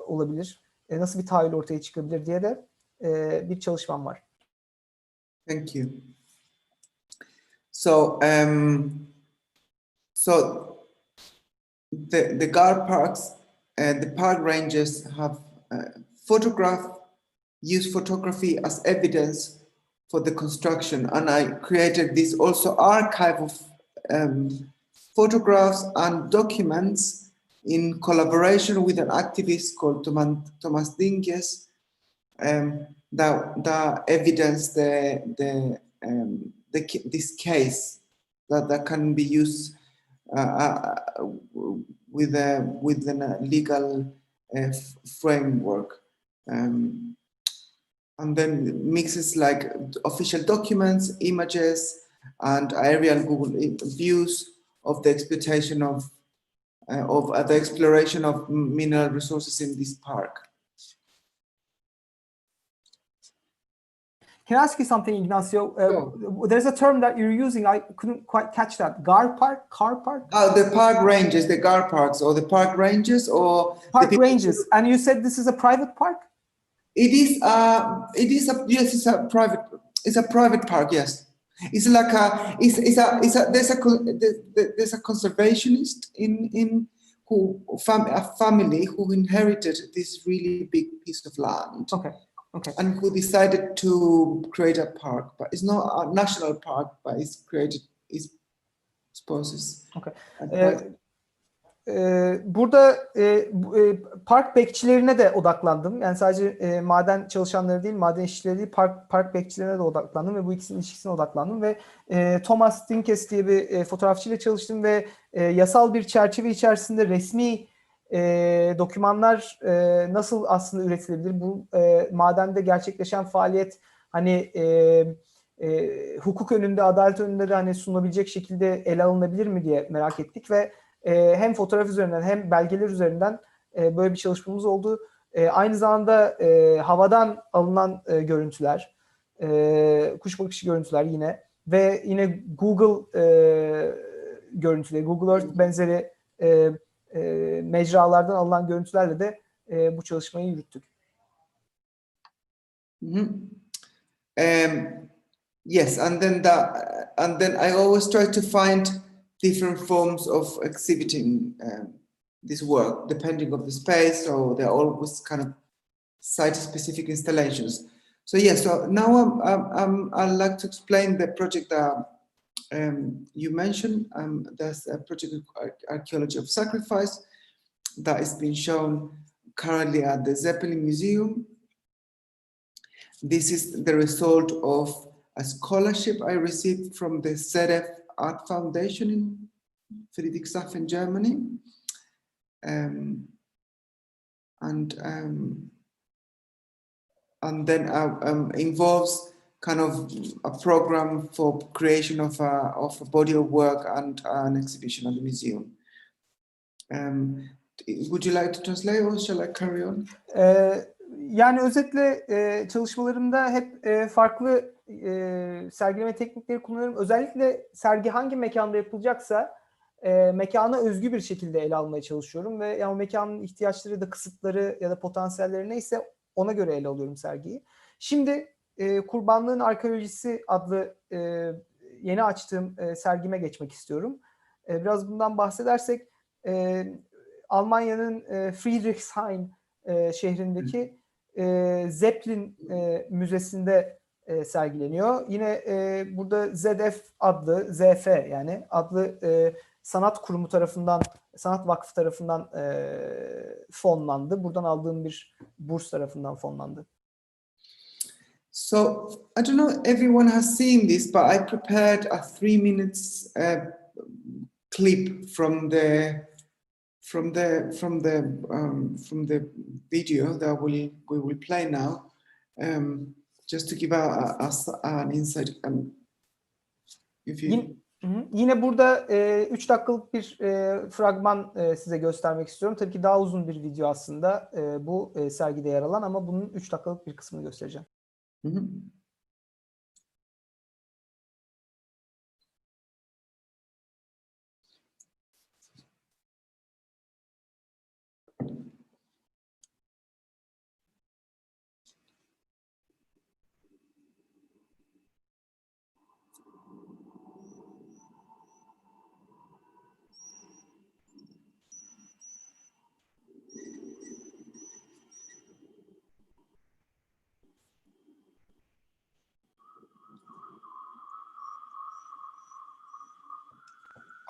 olabilir, nasıl bir tahayyül ortaya çıkabilir diye de bir çalışmam var. Thank you. So, the guard parks, the park rangers have used photography as evidence for the construction, and I created this also archive of photographs and documents in collaboration with an activist called Thomas Dinges, that evidence this case that can be used within a legal framework, and then mixes like official documents, images, and aerial Google views of the exploitation of the exploration of mineral resources in this park. Can I ask you something, Ignacio? Sure. There's a term that you're using. I couldn't quite catch that. Car park? The park ranges, the car parks, or the park ranges, or Park ranges. And you said this is a private park? It is. Yes, it's a private park. Yes, it's like there's a conservationist in a family who inherited this really big piece of land. Okay. And who decided to create a park, but it's not a national park, but it's created. Okay. Burada park bekçilerine de odaklandım. Yani sadece maden çalışanları değil, maden işçileri değil, park bekçilerine de odaklandım ve bu ikisinin ilişkisine odaklandım ve Thomas Dinkes diye bir fotoğrafçıyla çalıştım ve yasal bir çerçeve içerisinde resmi dokümanlar nasıl aslında üretilebilir? Bu madende gerçekleşen faaliyet hani hukuk önünde, adalet önünde de hani sunulabilecek şekilde ele alınabilir mi diye merak ettik ve hem fotoğraf üzerinden hem belgeler üzerinden böyle bir çalışmamız oldu. Aynı zamanda havadan alınan görüntüler, kuş bakışı görüntüler yine ve yine Google görüntüleri, Google Earth benzeri mecralardan alınan görüntülerle de bu çalışmayı yürüttük. Yes, and then I always try to find different forms of exhibiting this work, depending on the space. So they're always kind of site-specific installations. So yes, so now I'd like to explain the project that you mentioned. There's a project of Archaeology of Sacrifice that is being shown currently at the Zeppelin Museum. This is the result of a scholarship I received from the ZF Art Foundation in Friedrichshafen, Germany. And then involves kind of a program for creation of a body of work and an exhibition at the museum. Would you like to translate or shall I carry on? Yani özetle çalışmalarımda hep farklı sergileme teknikleri kullanıyorum. Özellikle sergi hangi mekanda yapılacaksa mekana özgü bir şekilde ele almaya çalışıyorum ve yani o mekanın ihtiyaçları ya da kısıtları ya da potansiyelleri neyse ona göre ele alıyorum sergiyi. Şimdi Kurbanlığın Arkeolojisi adlı yeni açtığım sergime geçmek istiyorum. Biraz bundan bahsedersek Almanya'nın Friedrichshain şehrindeki Zeppelin Müzesi'nde sergileniyor. Yine burada ZF adlı, ZF yani adlı sanat kurumu tarafından, sanat vakfı tarafından fonlandı. Buradan aldığım bir burs tarafından fonlandı. So I don't know everyone has seen this, but I prepared a 3 minutes clip from the video that we will play now, just to give an insight. If you... Yine burada 3 dakikalık bir fragman size göstermek istiyorum. Tabii ki daha uzun bir video aslında bu sergide yer alan ama bunun 3 dakikalık bir kısmını göstereceğim.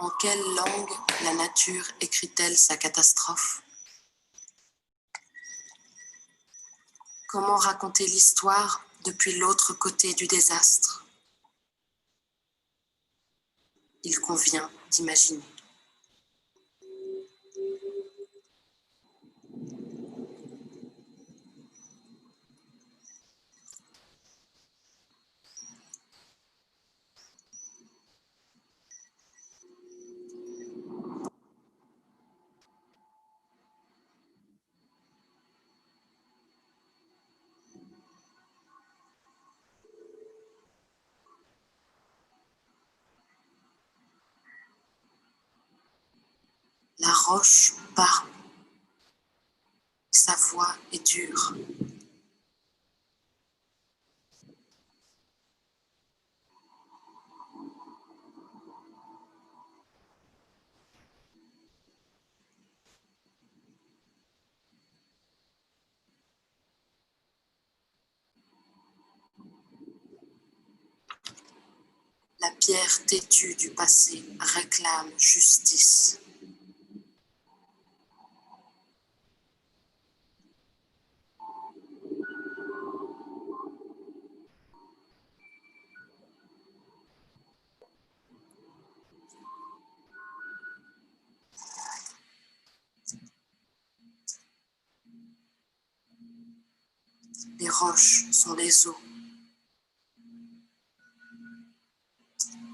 En quelle langue la nature écrit-elle sa catastrophe? Comment raconter l'histoire depuis l'autre côté du désastre? Il convient d'imaginer. roches barbent. Sa voix est dure. La pierre têtue du passé réclame justice. Les roches sont les eaux.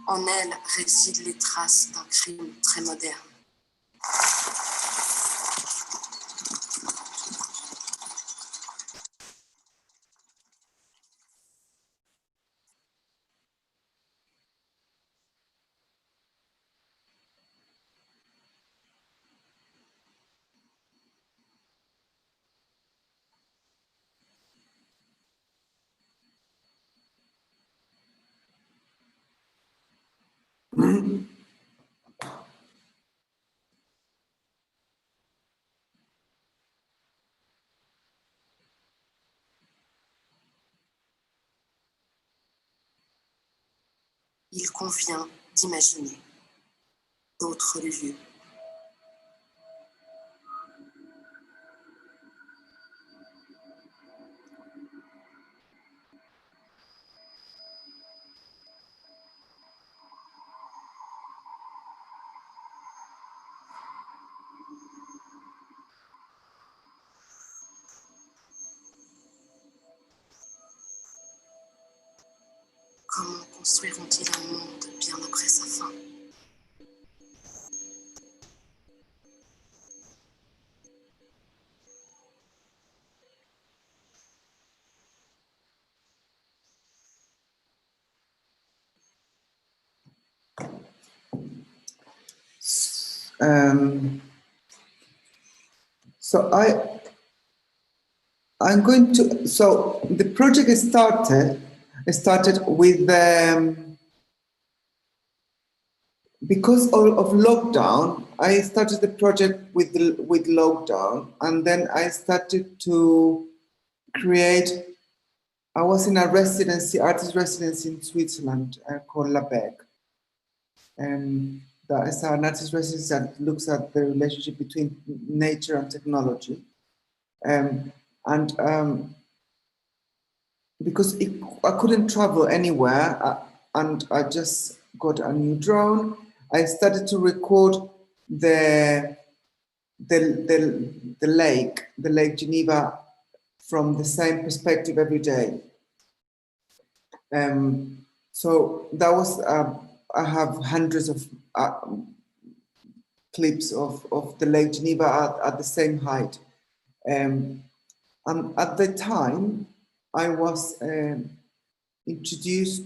En elles résident les traces d'un crime très moderne. Il convient d'imaginer d'autres lieux. Comment construiront-ils un monde bien après sa fin? So I'm going to, so the project started with, because of lockdown, I started the project with lockdown, and then I started to create, I was in a residency, artist residency in Switzerland called La Bec. And that is an artist residency that looks at the relationship between nature and technology. Because I couldn't travel anywhere, and I just got a new drone, I started to record the Lake Geneva, from the same perspective every day. So that was, I have hundreds of clips of the Lake Geneva at the same height. And at the time, I was introduced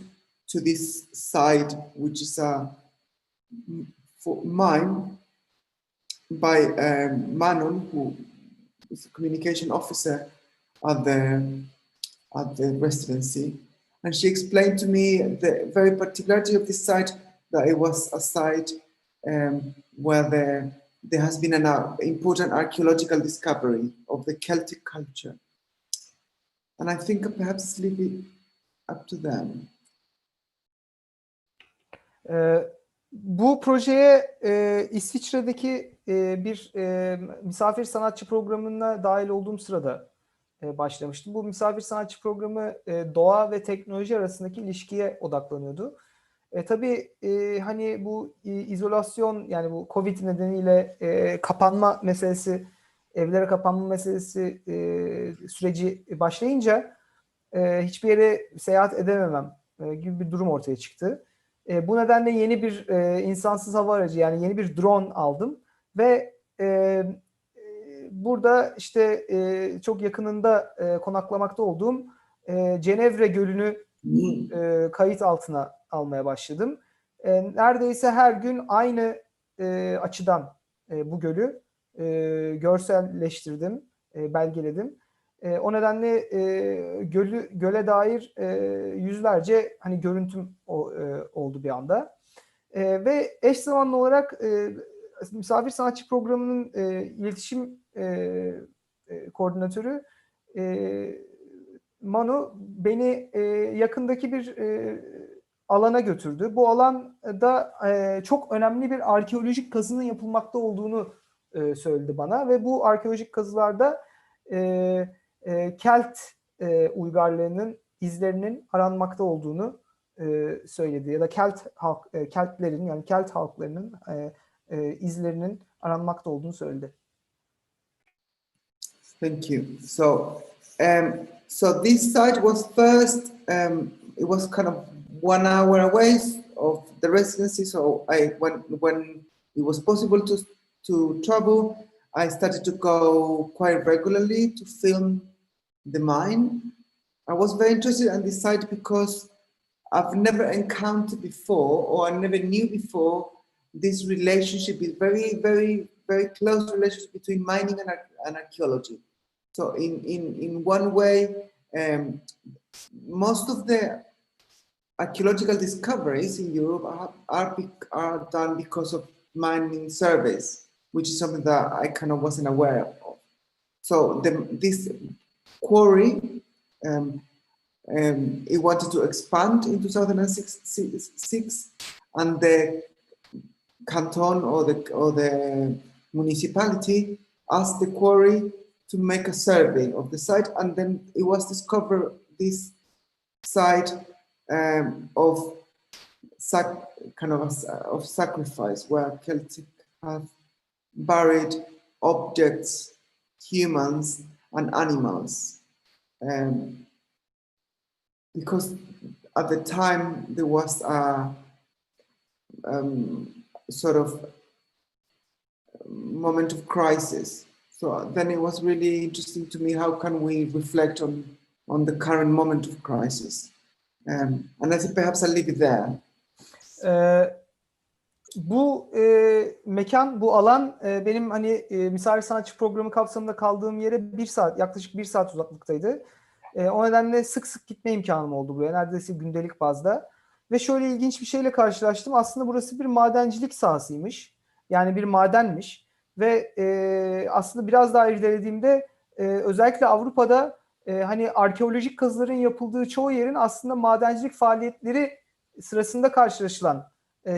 to this site, which is for mine, by Manon, who is a communication officer at the residency. And she explained to me the very particularity of this site, that it was a site where there has been an important archaeological discovery of the Celtic culture. And I think perhaps leave it up to them. Bu projeye İsviçre'deki bir misafir sanatçı programına dahil olduğum sırada başlamıştım. Bu misafir sanatçı programı doğa ve teknoloji arasındaki ilişkiye odaklanıyordu. Tabii hani bu izolasyon, yani bu Covid nedeniyle kapanma meselesi, evlere kapanma meselesi süreci başlayınca hiçbir yere seyahat edememem gibi bir durum ortaya çıktı. Bu nedenle yeni bir insansız hava aracı, yani yeni bir drone aldım ve burada işte çok yakınında konaklamakta olduğum Cenevre Gölü'nü kayıt altına almaya başladım. Neredeyse her gün aynı açıdan bu gölü görselleştirdim, belgeledim. O nedenle göle dair yüzlerce hani görüntüm oldu bir anda. Ve eş zamanlı olarak misafir sanatçı programının iletişim koordinatörü Manu beni yakındaki bir alana götürdü. Bu alanda çok önemli bir arkeolojik kazının yapılmakta olduğunu söyledi bana ve bu arkeolojik kazılarda Kelt uygarlığının izlerinin aranmakta olduğunu söyledi ya da Keltlerin yani Kelt halklarının izlerinin aranmakta olduğunu söyledi. Thank you. So this site was first. It was kind of 1 hour away of the residency. So when it was possible to travel, I started to go quite regularly to film the mine. I was very interested in this site because I've never encountered before, or I never knew before, this relationship is very close relationship between mining and archaeology. So in one way, most of the archaeological discoveries in Europe are done because of mining surveys, which is something that I kind of wasn't aware of. So this quarry, it wanted to expand in 2006, and the canton or the municipality asked the quarry to make a survey of the site, and then it was discovered this site of sacrifice, where Celtic have buried objects, humans and animals, because at the time there was a sort of moment of crisis. So then it was really interesting to me, how can we reflect on the current moment of crisis? And I think perhaps I'll leave it there. Bu mekan, bu alan benim hani misafir sanatçı programı kapsamında kaldığım yere yaklaşık 1 saat uzaklıktaydı. O nedenle sık sık gitme imkanım oldu buraya, neredeyse gündelik bazda. Ve şöyle ilginç bir şeyle karşılaştım. Aslında burası bir madencilik sahasıymış. Yani bir madenmiş. Ve aslında biraz daha irdelediğimde özellikle Avrupa'da hani arkeolojik kazıların yapıldığı çoğu yerin aslında madencilik faaliyetleri sırasında karşılaşılan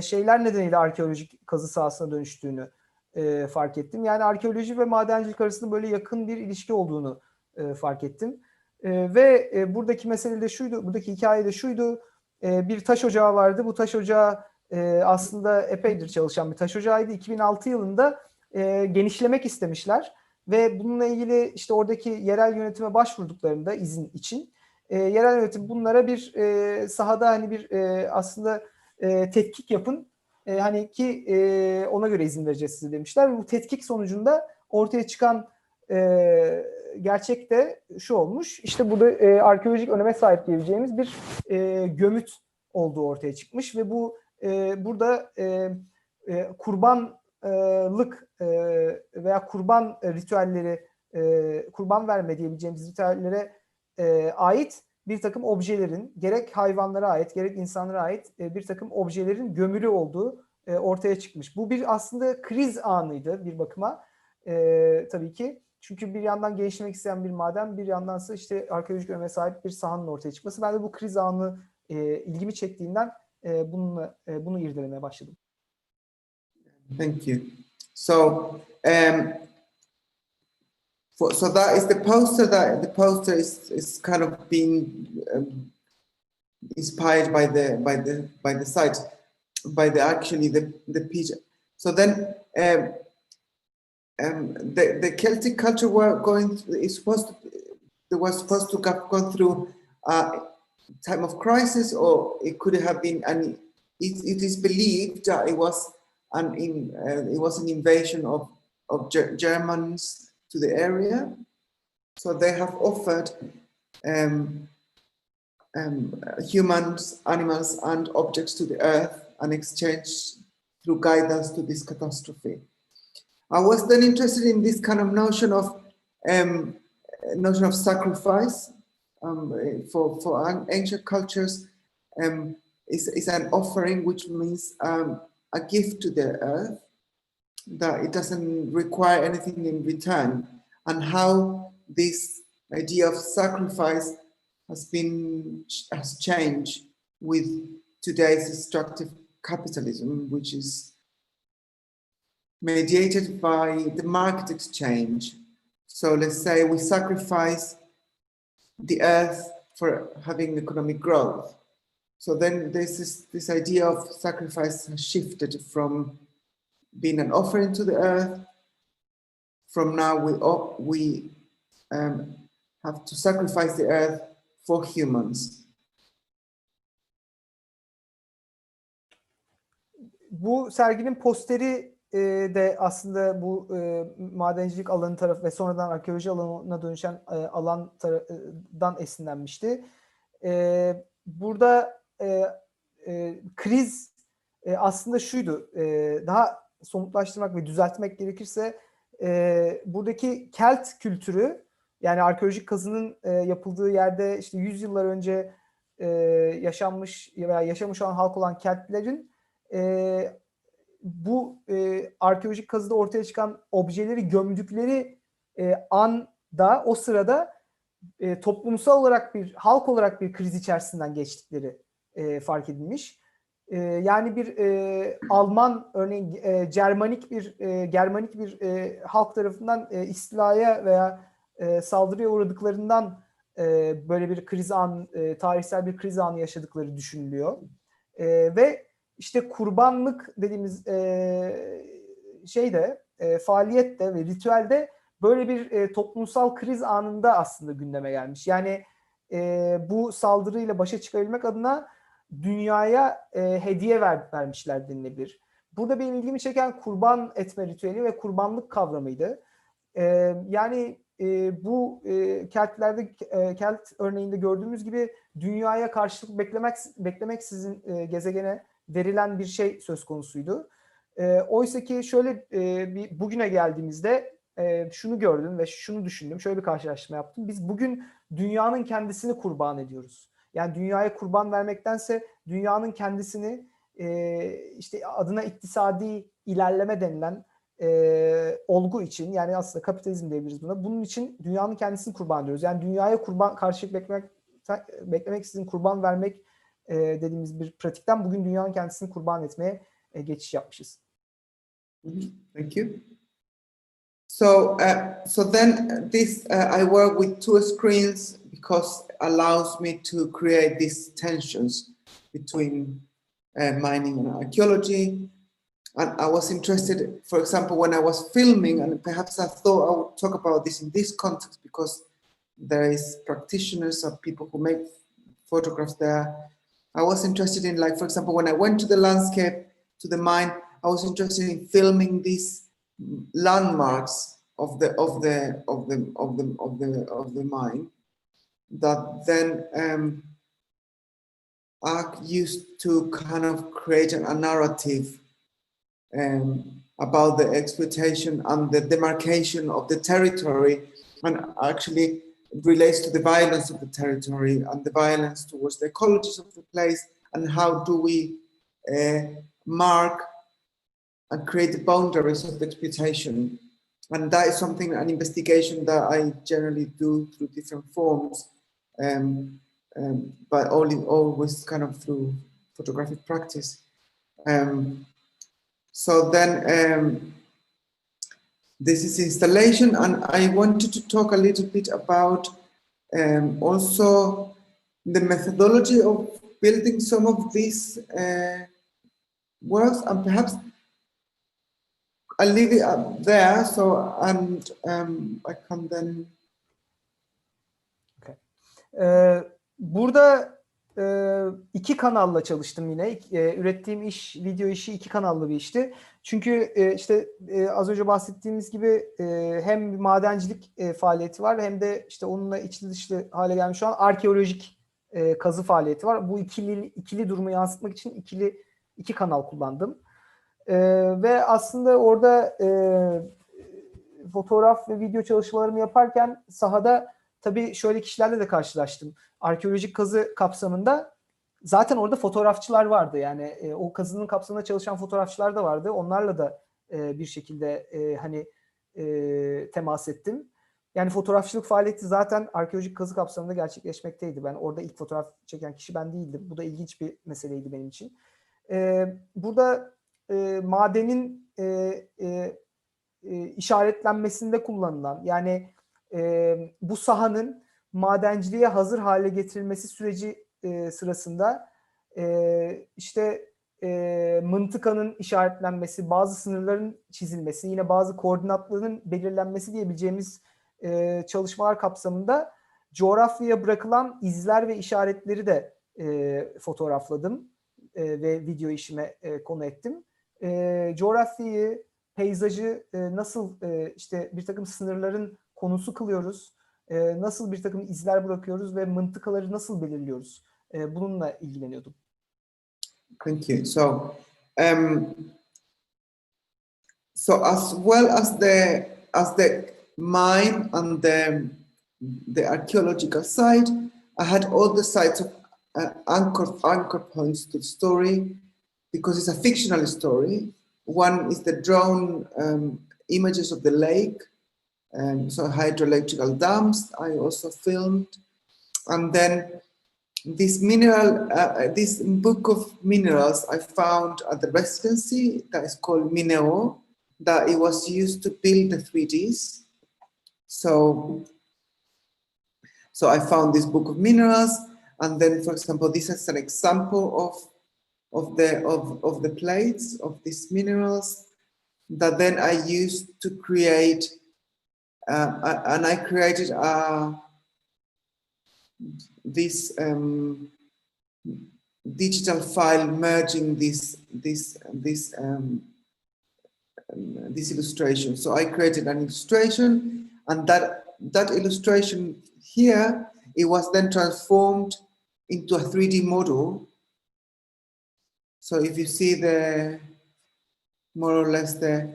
şeyler nedeniyle arkeolojik kazı sahasına dönüştüğünü fark ettim. Yani arkeoloji ve madencilik arasında böyle yakın bir ilişki olduğunu fark ettim. Ve buradaki mesele de şuydu, buradaki hikaye de şuydu. Bir taş ocağı vardı. Bu taş ocağı aslında epeydir çalışan bir taş ocağıydı. 2006 yılında genişlemek istemişler ve bununla ilgili işte oradaki yerel yönetime başvurduklarında izin için yerel yönetim bunlara bir sahada hani bir aslında tetkik yapın hani ki ona göre izin vereceğiz size demişler. Ve bu tetkik sonucunda ortaya çıkan gerçek de şu olmuş. İşte burada arkeolojik öneme sahip diyebileceğimiz bir gömüt olduğu ortaya çıkmış ve bu burada kurbanlık veya kurban ritüelleri, kurban verme diyebileceğimiz ritüellere ait bir takım objelerin, gerek hayvanlara ait gerek insanlara ait bir takım objelerin gömülü olduğu ortaya çıkmış. Bu bir aslında kriz anıydı bir bakıma tabii ki. Çünkü bir yandan genişlemek isteyen bir maden, bir yandansa işte arkeolojik öneme sahip bir sahanın ortaya çıkması. Ben de bu kriz anı ilgimi çektiğinden bunu irdelemeye başladım. Thank you. So, so that is the poster. That the poster is kind of being inspired by the site, by the picture. So then, the Celtic culture was supposed to have gone through a time of crisis, or it could have been, and it is believed that it was an invasion of Germans to the area. So they have offered humans, animals, and objects to the earth and exchange through guidance to this catastrophe. I was then interested in this kind of notion of sacrifice for ancient cultures. Is an offering, which means a gift to the earth, that it doesn't require anything in return, and how this idea of sacrifice has changed with today's extractive capitalism, which is mediated by the market exchange. So let's say we sacrifice the earth for having economic growth. So then this idea of sacrifice has shifted from being an offering to the earth. From now we have to sacrifice the earth for humans. Bu serginin posteri de aslında bu madencilik alanı tarafı ve sonradan arkeoloji alanına dönüşen alandan esinlenmişti. Burada kriz aslında şuydu, daha somutlaştırmak ve düzeltmek gerekirse buradaki Kelt kültürü, yani arkeolojik kazının yapıldığı yerde işte 100 yıllar önce yaşanmış veya yaşamış olan halk olan Keltlerin bu arkeolojik kazıda ortaya çıkan objeleri gömdükleri anda, o sırada toplumsal olarak halk olarak bir kriz içerisinden geçtikleri fark edilmiş. Yani bir Alman, örneğin Germanik bir halk tarafından istilaya veya saldırıya uğradıklarından böyle bir kriz anı, tarihsel bir kriz anı yaşadıkları düşünülüyor. Ve işte kurbanlık dediğimiz faaliyette ve ritüelde böyle bir toplumsal kriz anında aslında gündeme gelmiş. Yani bu saldırıyla başa çıkabilmek adına dünyaya hediye vermişler denilebilir. Burada benim ilgimi çeken kurban etme ritüeli ve kurbanlık kavramıydı. Yani bu Kelt örneğinde gördüğümüz gibi dünyaya karşılık beklemeksizin gezegene verilen bir şey söz konusuydu. Oysa ki şöyle bugüne geldiğimizde şunu gördüm ve şunu düşündüm, şöyle bir karşılaştırma yaptım. Biz bugün dünyanın kendisini kurban ediyoruz. Yani dünyaya kurban vermektense dünyanın kendisini işte adına iktisadi ilerleme denilen olgu için, yani aslında kapitalizm diyebiliriz buna. Bunun için dünyanın kendisini kurban ediyoruz. Yani dünyaya karşılık beklemeksizin kurban vermek dediğimiz bir pratikten bugün dünyanın kendisini kurban etmeye geçiş yapmışız. Thank you. So then this I work with two screens because it allows me to create these tensions between mining and archaeology. And I was interested, for example, when I was filming, and perhaps I thought I would talk about this in this context because there is practitioners or people who make photographs there. I was interested in, like, for example, when I went to the landscape, to the mine, I was interested in filming these landmarks of the mine that then are used to kind of create a narrative about the exploitation and the demarcation of the territory, and actually relates to the violence of the territory and the violence towards the ecologies of the place, and how do we mark and create the boundaries of the exploitation. And that is something, an investigation that I generally do through different forms, but always kind of through photographic practice. So then this is installation, and I wanted to talk a little bit about also the methodology of building some of these works, and perhaps I'll leave it up there, so and I can then. Okay. Burada iki kanalla çalıştım yine. Ürettiğim video işi iki kanallı bir işti. Çünkü işte az önce bahsettiğimiz gibi hem bir madencilik faaliyeti var, hem de işte onunla içli dışlı hale gelmiş şu an arkeolojik kazı faaliyeti var. Bu ikili durumu yansıtmak için iki kanal kullandım. Ve aslında orada fotoğraf ve video çalışmalarımı yaparken sahada tabii şöyle kişilerle de karşılaştım. Arkeolojik kazı kapsamında zaten orada fotoğrafçılar vardı. Yani o kazının kapsamında çalışan fotoğrafçılar da vardı. Onlarla da bir şekilde hani temas ettim. Yani fotoğrafçılık faaliyeti zaten arkeolojik kazı kapsamında gerçekleşmekteydi. Ben orada ilk fotoğraf çeken kişi ben değildim. Bu da ilginç bir meseleydi benim için. Burada madenin işaretlenmesinde kullanılan, yani bu sahanın madenciliğe hazır hale getirilmesi süreci sırasında işte mıntıkanın işaretlenmesi, bazı sınırların çizilmesi, yine bazı koordinatların belirlenmesi diyebileceğimiz çalışmalar kapsamında coğrafyaya bırakılan izler ve işaretleri de fotoğrafladım ve video işime konu ettim. Coğrafyayı, peyzajı nasıl işte bir takım sınırların konusu kılıyoruz, nasıl bir takım izler bırakıyoruz ve mıntıkaları nasıl belirliyoruz? Bununla ilgileniyordum. Thank you. So as well as the mine and the archaeological side, I had all the sides of anchor points to the story, because it's a fictional story. One is the drone images of the lake, so hydroelectrical dams I also filmed, and then this book of minerals I found at the residency that is called Mineo, that it was used to build the 3Ds. So I found this book of minerals, and then, for example, this is an example of the plates of these minerals that then I used to create, and I created this digital file merging this illustration. So I created an illustration, and that illustration here, it was then transformed into a 3D model. So if you see more or less that's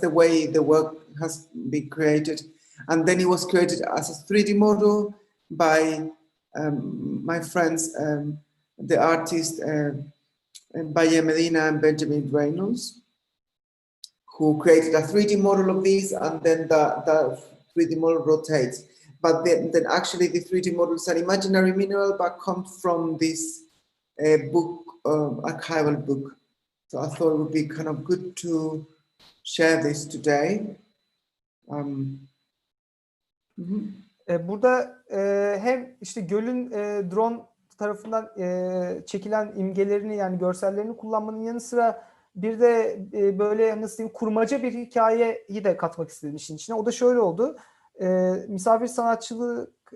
the way the work has been created. And then it was created as a 3D model by my friends, the artists Valle Medina and Benjamin Reynolds, who created a 3D model of this, and then the 3D model rotates. But then actually the 3D model is an imaginary mineral, but comes from this book, archival book. So I thought it would be kind of good to share this today. Burada hem işte gölün drone tarafından çekilen imgelerini, yani görsellerini kullanmanın yanı sıra bir de böyle nasıl diyeyim, kurmaca bir hikayeyi de katmak istedim işin içine. O da şöyle oldu. Misafir sanatçılık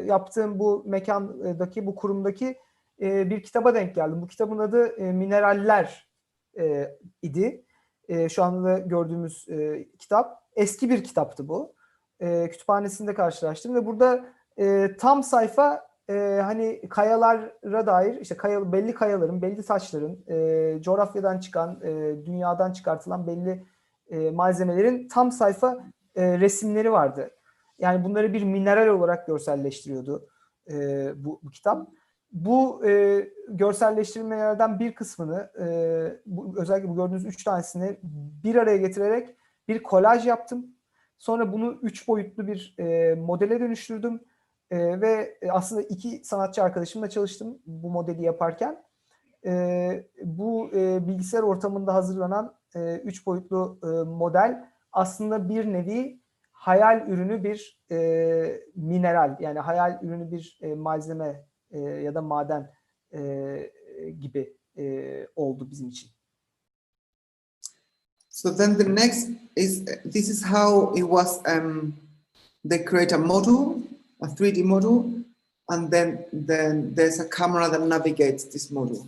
yaptığım bu mekandaki, bu kurumdaki bir kitaba denk geldim. Bu kitabın adı Mineraller idi. Şu anda gördüğümüz kitap. Eski bir kitaptı bu. Kütüphanesinde karşılaştım ve burada tam sayfa hani kayalara dair, işte belli kayaların, belli taşların, coğrafyadan çıkan, dünyadan çıkartılan belli malzemelerin tam sayfa resimleri vardı. Yani bunları bir mineral olarak görselleştiriyordu bu kitap. Bu görselleştirmelerden bir kısmını, özellikle bu gördüğünüz 3 tanesini bir araya getirerek bir kolaj yaptım. Sonra bunu 3 boyutlu bir modele dönüştürdüm ve aslında 2 sanatçı arkadaşımla çalıştım bu modeli yaparken. Bu bilgisayar ortamında hazırlanan 3 boyutlu model aslında bir nevi hayal ürünü bir mineral, yani hayal ürünü bir malzeme ya da maden gibi oldu bizim için. So then the next is, this is how it was, they create a model, a 3D model, and then there's a camera that navigates this model.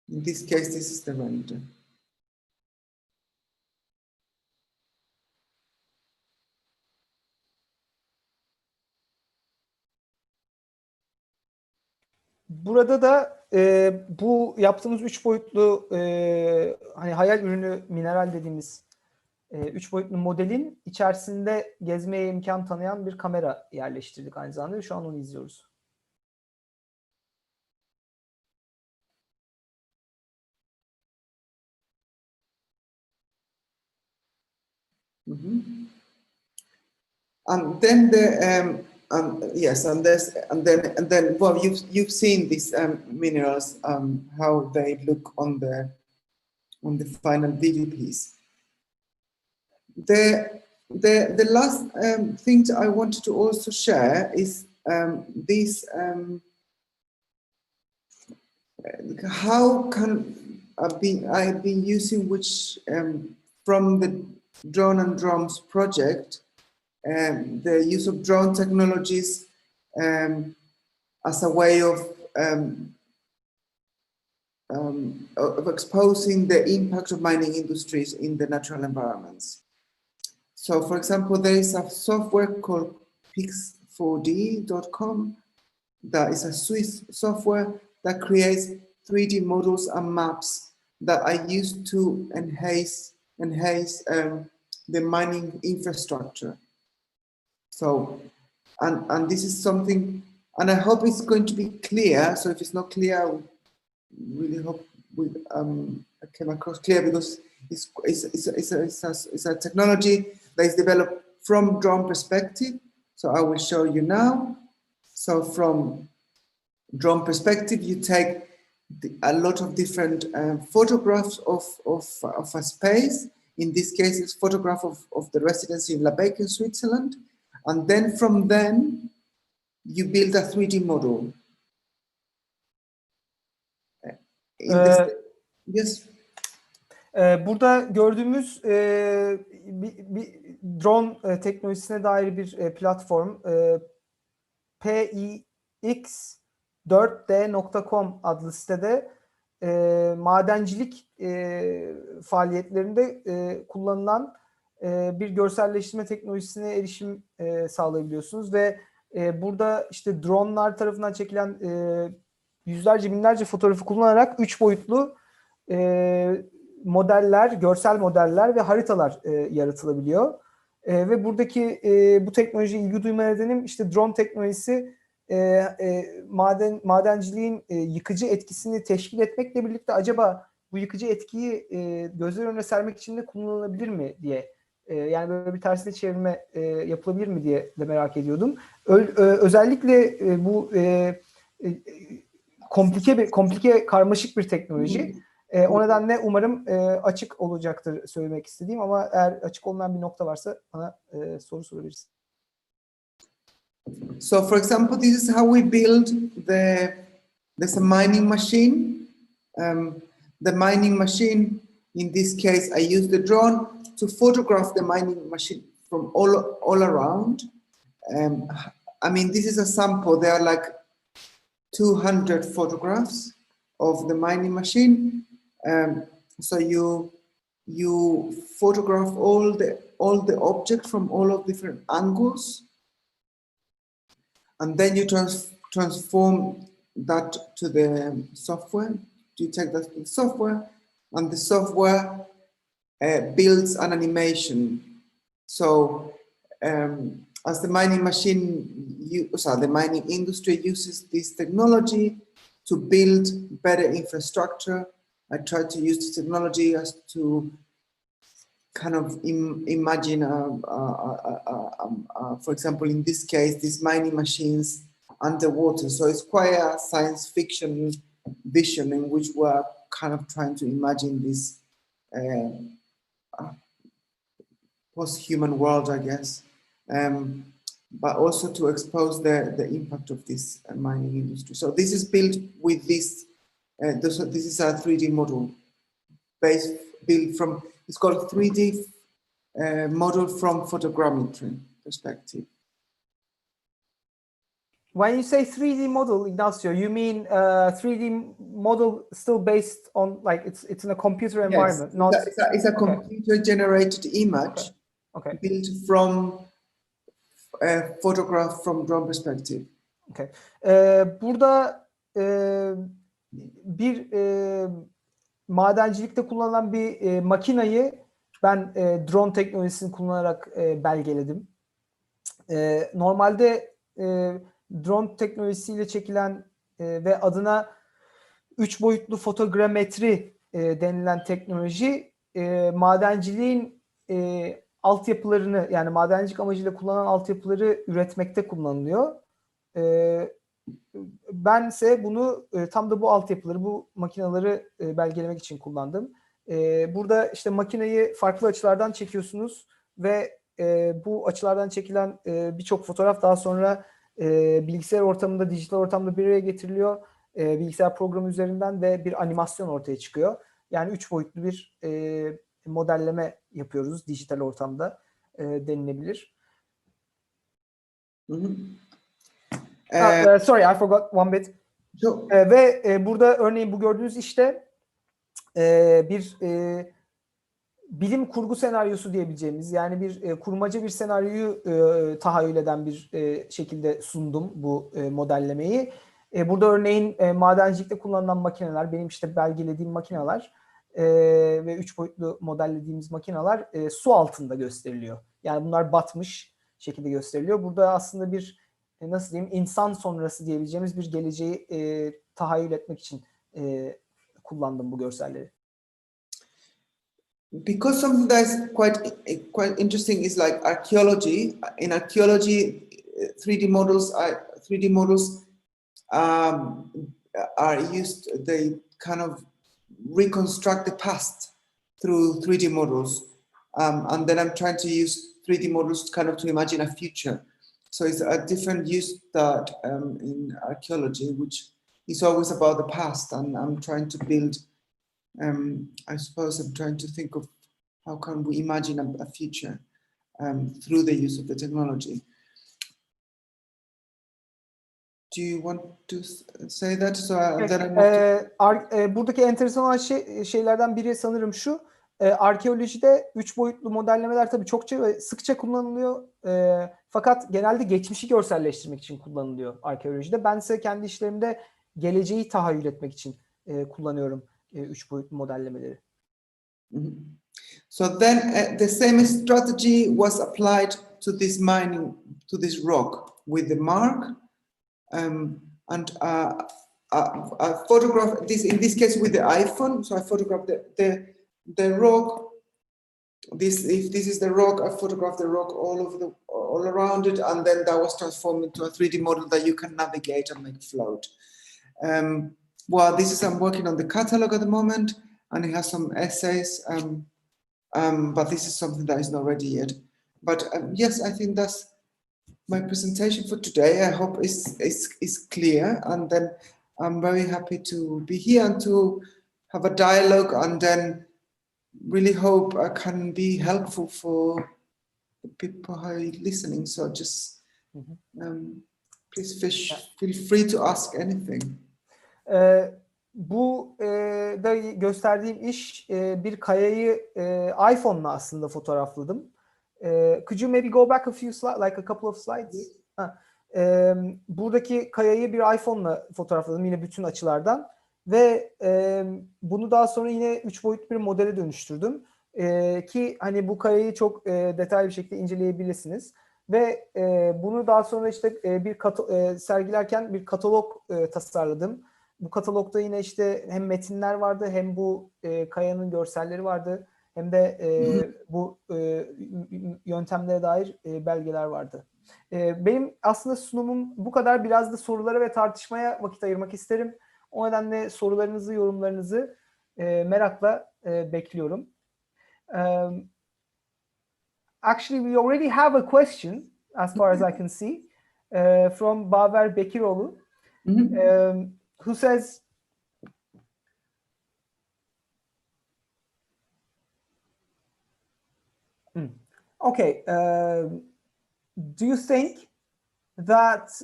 In this case, this is the render. Burada da bu yaptığımız 3 boyutlu hani hayal ürünü mineral dediğimiz 3 boyutlu modelin içerisinde gezmeye imkan tanıyan bir kamera yerleştirdik aynı zamanda ve şu an onu izliyoruz. And then yes, and then well, you've seen these minerals, how they look on the final video piece. The last thing I wanted to also share is this how can I've been using which from the Drone and Drums project, the use of drone technologies as a way of exposing the impact of mining industries in the natural environments. So, for example, there is a software called pix4d.com that is a Swiss software that creates 3D models and maps that are used to enhance the mining infrastructure. So, and this is something, and I hope it's going to be clear. So if it's not clear, I really hope I came across clear, because it's a technology that is developed from drone perspective. So I will show you now. So from drone perspective, you take a lot of different photographs of a space. In this case, it's photograph of the residency in Labeck in Switzerland. And then from then, you build a 3D model. Yes. Burada gördüğümüz bir drone teknolojisine dair bir platform, pix4d.com adlı sitede madencilik faaliyetlerinde kullanılan bir görselleştirme teknolojisine erişim sağlayabiliyorsunuz ve burada işte dronlar tarafından çekilen yüzlerce binlerce fotoğrafı kullanarak 3 boyutlu modeller, görsel modeller ve haritalar yaratılabiliyor. Ve buradaki bu teknolojiye ilgi duyma nedenim işte drone teknolojisi madenciliğin yıkıcı etkisini teşkil etmekle birlikte acaba bu yıkıcı etkiyi gözler önüne sermek için de kullanılabilir mi diye, yani böyle bir tersine çevirme yapılabilir mi diye de merak ediyordum. Özellikle bu komplike karmaşık bir teknoloji. O nedenle umarım açık olacaktır söylemek istediğim, ama eğer açık olmayan bir nokta varsa bana soru sorabilirsin. So, for example, this is how we build there's a mining machine. The mining machine, in this case, I use the drone to photograph the mining machine from all around. I mean, this is a sample. There are like 200 photographs of the mining machine. So you photograph all the objects from all of different angles, and then you transform that to the software. You take that to the software, and the software builds an animation. So as the mining machine, the mining industry uses this technology to build better infrastructure. I try to use this technology as to kind of imagine, for example, in this case, these mining machines underwater. So it's quite a science fiction vision in which we're kind of trying to imagine this post-human world, I guess, but also to expose the impact of this mining industry. So this is built with this. This is a 3D model built from, it's called 3D model from photogrammetry perspective. When you say 3D model, Ignacio, you mean 3D model still based on, like, it's in a computer environment? Yes, not it's a computer-generated image built from a photograph from drone perspective. Okay. Burada bir madencilikte kullanılan bir makinayı ben drone teknolojisini kullanarak belgeledim. Normalde drone teknolojisiyle çekilen ve adına 3 boyutlu fotogrametri denilen teknoloji madenciliğin altyapılarını, yani madencilik amacıyla kullanılan altyapıları üretmekte kullanılıyor. Bense bunu tam da bu altyapıları, bu makineleri belgelemek için kullandım. Burada işte makineyi farklı açılardan çekiyorsunuz ve bu açılardan çekilen birçok fotoğraf daha sonra bilgisayar ortamında, dijital ortamda bir araya getiriliyor. Bilgisayar programı üzerinden ve bir animasyon ortaya çıkıyor. Yani 3 boyutlu bir modelleme yapıyoruz dijital ortamda denilebilir. Sorry, I forgot one bit. Ve burada örneğin bu gördüğünüz işte bir bilim kurgu senaryosu diyebileceğimiz, yani bir kurmaca bir senaryoyu tahayyül eden bir şekilde sundum bu modellemeyi. Burada örneğin madencilikte kullanılan makineler, benim işte belgelediğim makineler ve 3 boyutlu modellediğimiz makineler su altında gösteriliyor. Yani bunlar batmış şekilde gösteriliyor. Burada aslında bir nasıl diyeyim, insan sonrası diyebileceğimiz bir geleceği tahayyül etmek için kullandım bu görselleri. Because something that is quite interesting is like archaeology. In archaeology, 3D models are used. They kind of reconstruct the past through 3D models, and then I'm trying to use 3D models kind of to imagine a future. So it's a different use that in archaeology, which is always about the past, and I'm trying to build. I suppose I'm trying to think of how can we imagine a future through the use of the technology. Do you want to say that? So buradaki enteresan olan şeylerden biri sanırım şu. Arkeolojide 3 boyutlu modellemeler tabii çokça ve sıkça kullanılıyor. Fakat genelde geçmişi görselleştirmek için kullanılıyor arkeolojide. Ben ise kendi işlerimde geleceği tahayyül etmek için kullanıyorum 3 boyutlu modellemeleri. So then the same strategy was applied to this mining, to this rock with the mark, and I photographed this, in this case with the iPhone. So I photographed the rock. If this is the rock, I photographed the rock all around it, and then that was transformed into a 3D model that you can navigate and make float. Well, I'm working on the catalog at the moment, and it has some essays, but this is something that is not ready yet. But yes, I think that's my presentation for today. I hope is clear, and then I'm very happy to be here and to have a dialogue, and then really hope I can be helpful for the people who are listening. So just please feel free to ask anything. Bu da gösterdiğim iş bir kayayı iPhone'la aslında fotoğrafladım. Could you maybe go back a few slides, like a couple of slides? Buradaki kayayı bir iPhone'la fotoğrafladım yine bütün açılardan ve bunu daha sonra yine 3 boyutlu bir modele dönüştürdüm ki hani bu kayayı çok detaylı bir şekilde inceleyebilirsiniz ve bunu daha sonra işte sergilerken bir katalog tasarladım. Bu katalogda yine işte hem metinler vardı, hem bu kayanın görselleri vardı, hem de bu yöntemlere dair belgeler vardı. Benim aslında sunumum bu kadar. Biraz da sorulara ve tartışmaya vakit ayırmak isterim. O nedenle sorularınızı, yorumlarınızı merakla bekliyorum. Actually, we already have a question, as far as I can see, from Baver Bekiroğlu, who says, okay, do you think that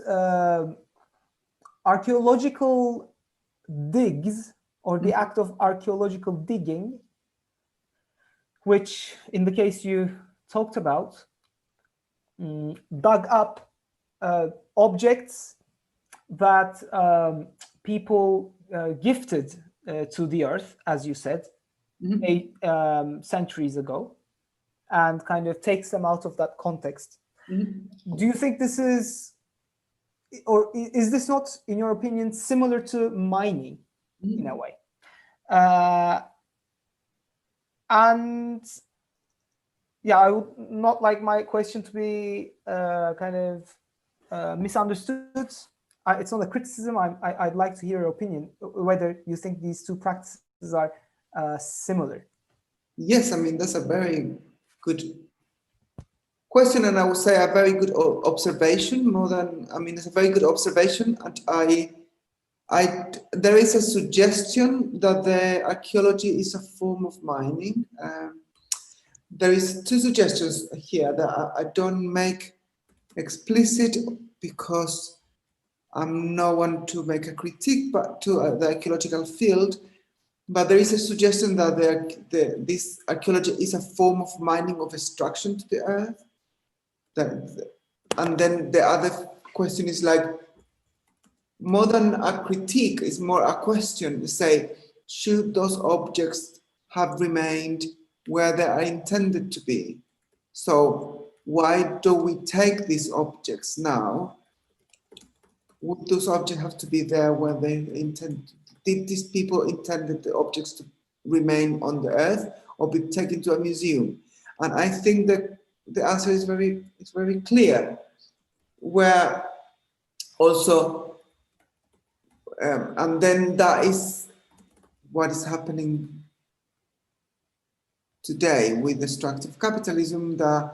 archaeological digs, or the act of archaeological digging, which in the case you talked about, dug up objects that people gifted to the earth, as you said, centuries ago, and kind of takes them out of that context. Do you think this is, or is this not, in your opinion, similar to mining in a way? And yeah, I would not like my question to be kind of misunderstood. It's not a criticism. I'd like to hear your opinion, whether you think these two practices are similar. Yes, I mean, that's a very good question, and I would say a very good observation. More than, I mean, it's a very good observation, and there is a suggestion that the archaeology is a form of mining. There is two suggestions here that I don't make explicit because I'm no one to make a critique, but to the archaeological field. But there is a suggestion that this archaeology is a form of mining of extraction to the earth. And then the other question is like, more than a critique, is more a question to say, should those objects have remained where they are intended to be? So why do we take these objects now? Would those objects have to be there where they intended? Did these people intended the objects to remain on the earth or be taken to a museum? And I think that the answer is very clear, where also, and then that is what is happening today with extractive capitalism, that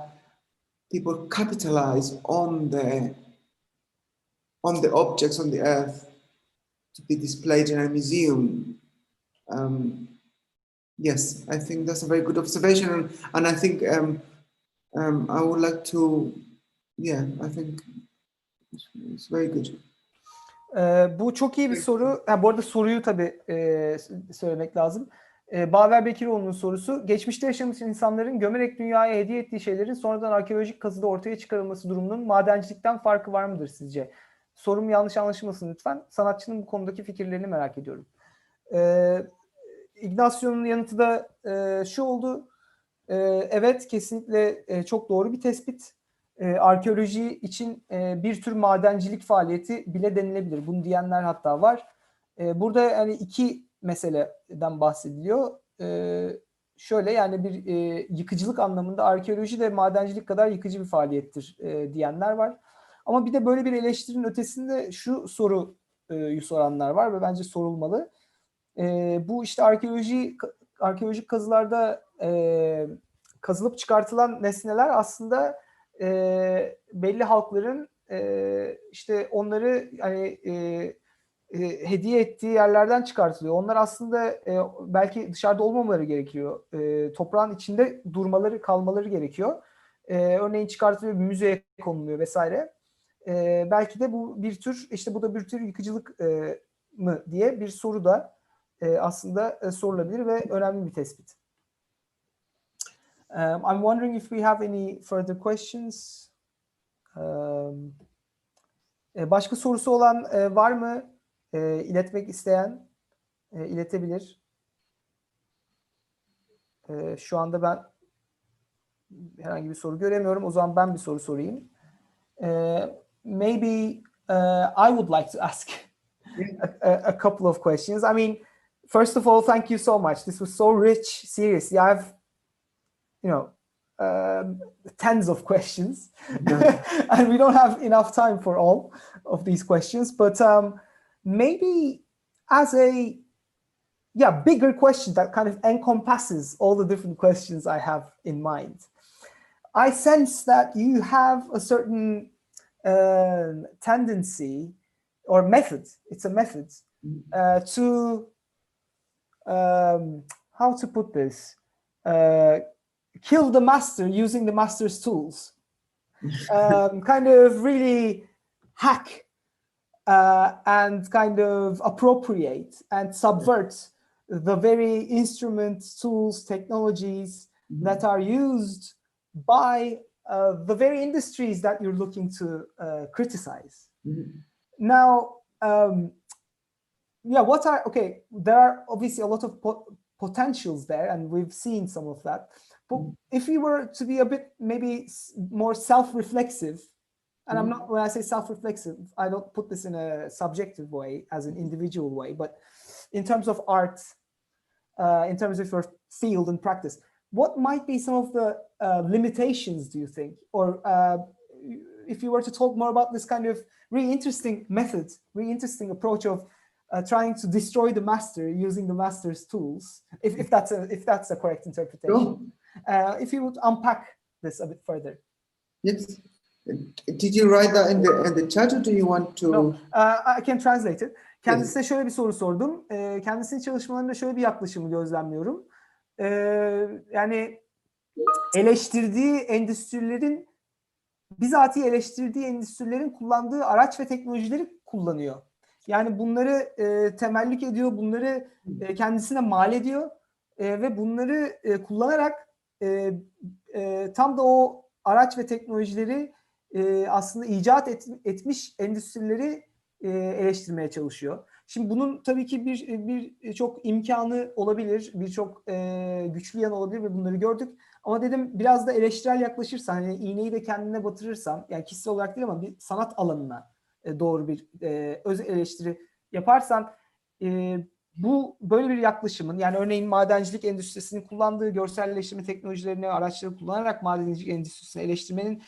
people capitalize on the objects on the earth to be displayed in a museum. Yes, I think that's a very good observation, and I think I would like to, yeah, I think it's very good. Bu çok iyi bir soru. Bu arada soruyu tabii söylemek lazım. Baver Bekiroğlu'nun sorusu, geçmişte yaşamış insanların gömerek dünyaya hediye ettiği şeylerin sonradan arkeolojik kazıda ortaya çıkarılması durumunun madencilikten farkı var mıdır sizce? Sorum yanlış anlaşılmasın lütfen. Sanatçının bu konudaki fikirlerini merak ediyorum. Ignacio'nun yanıtı da şu oldu. Evet, kesinlikle çok doğru bir tespit. Arkeoloji için bir tür madencilik faaliyeti bile denilebilir. Bunu diyenler hatta var. Burada yani iki meseleden bahsediliyor. Şöyle, yani bir yıkıcılık anlamında arkeoloji de madencilik kadar yıkıcı bir faaliyettir diyenler var. Ama bir de böyle bir eleştirinin ötesinde şu soruyu soranlar var ve bence sorulmalı. Bu işte arkeolojik kazılarda kazılıp çıkartılan nesneler aslında belli halkların işte onları hani hediye ettiği yerlerden çıkartılıyor. Onlar aslında belki dışarıda olmamaları gerekiyor. Toprağın içinde durmaları, kalmaları gerekiyor. Örneğin çıkartılıyor, bir müzeye konuluyor vesaire. Belki de bu bir tür, işte bu da bir tür yıkıcılık mı diye bir soru da aslında sorulabilir ve önemli bir tespit. I'm wondering if we have any further questions. Başka sorusu olan var mı? İletmek isteyen iletebilir. Şu anda ben herhangi bir soru göremiyorum. O zaman ben bir soru sorayım. Maybe I would like to ask a couple of questions. I mean, first of all, thank you so much. This was so rich. Seriously, I've, tens of questions, and we don't have enough time for all of these questions. But maybe as a bigger question that kind of encompasses all the different questions I have in mind, I sense that you have a certain tendency or method. It's a method to how to put this. Kill the master using the master's tools. Kind of really hack and kind of appropriate and subvert the very instruments, tools, technologies that are used by the very industries that you're looking to criticize. Now, yeah, what are, okay, there are obviously a lot of potentials there, and we've seen some of that. But if we were to be a bit maybe more self-reflexive, and I'm not, when I say self-reflexive, I don't put this in a subjective way, as an individual way, but in terms of art, in terms of your field and practice, what might be some of the limitations, do you think? Or if you were to talk more about this kind of really interesting method, really interesting approach of trying to destroy the master using the master's tools, if that's a correct interpretation. Sure. If you would unpack this a bit further. Yes. Did you write that in the chat, or do you want to? No, I can translate it. Kendisine şöyle bir soru sordum. Kendisinin çalışmalarında şöyle bir yaklaşımı gözlemliyorum. Yani eleştirdiği endüstrilerin, bizatihi eleştirdiği endüstrilerin kullandığı araç ve teknolojileri kullanıyor. Yani bunları temellik ediyor, bunları kendisine mal ediyor ve bunları kullanarak tam da o araç ve teknolojileri aslında icat etmiş endüstrileri eleştirmeye çalışıyor. Şimdi bunun tabii ki birçok imkanı olabilir, birçok güçlü yan olabilir ve bunları gördük. Ama dedim biraz da eleştirel yaklaşırsan, hani iğneyi de kendine batırırsan, yani kişisel olarak değil ama bir sanat alanına doğru bir öz eleştiri yaparsan, bu böyle bir yaklaşımın, yani örneğin madencilik endüstrisinin kullandığı görselleştirme teknolojilerini, araçları kullanarak madencilik endüstrisini eleştirmenin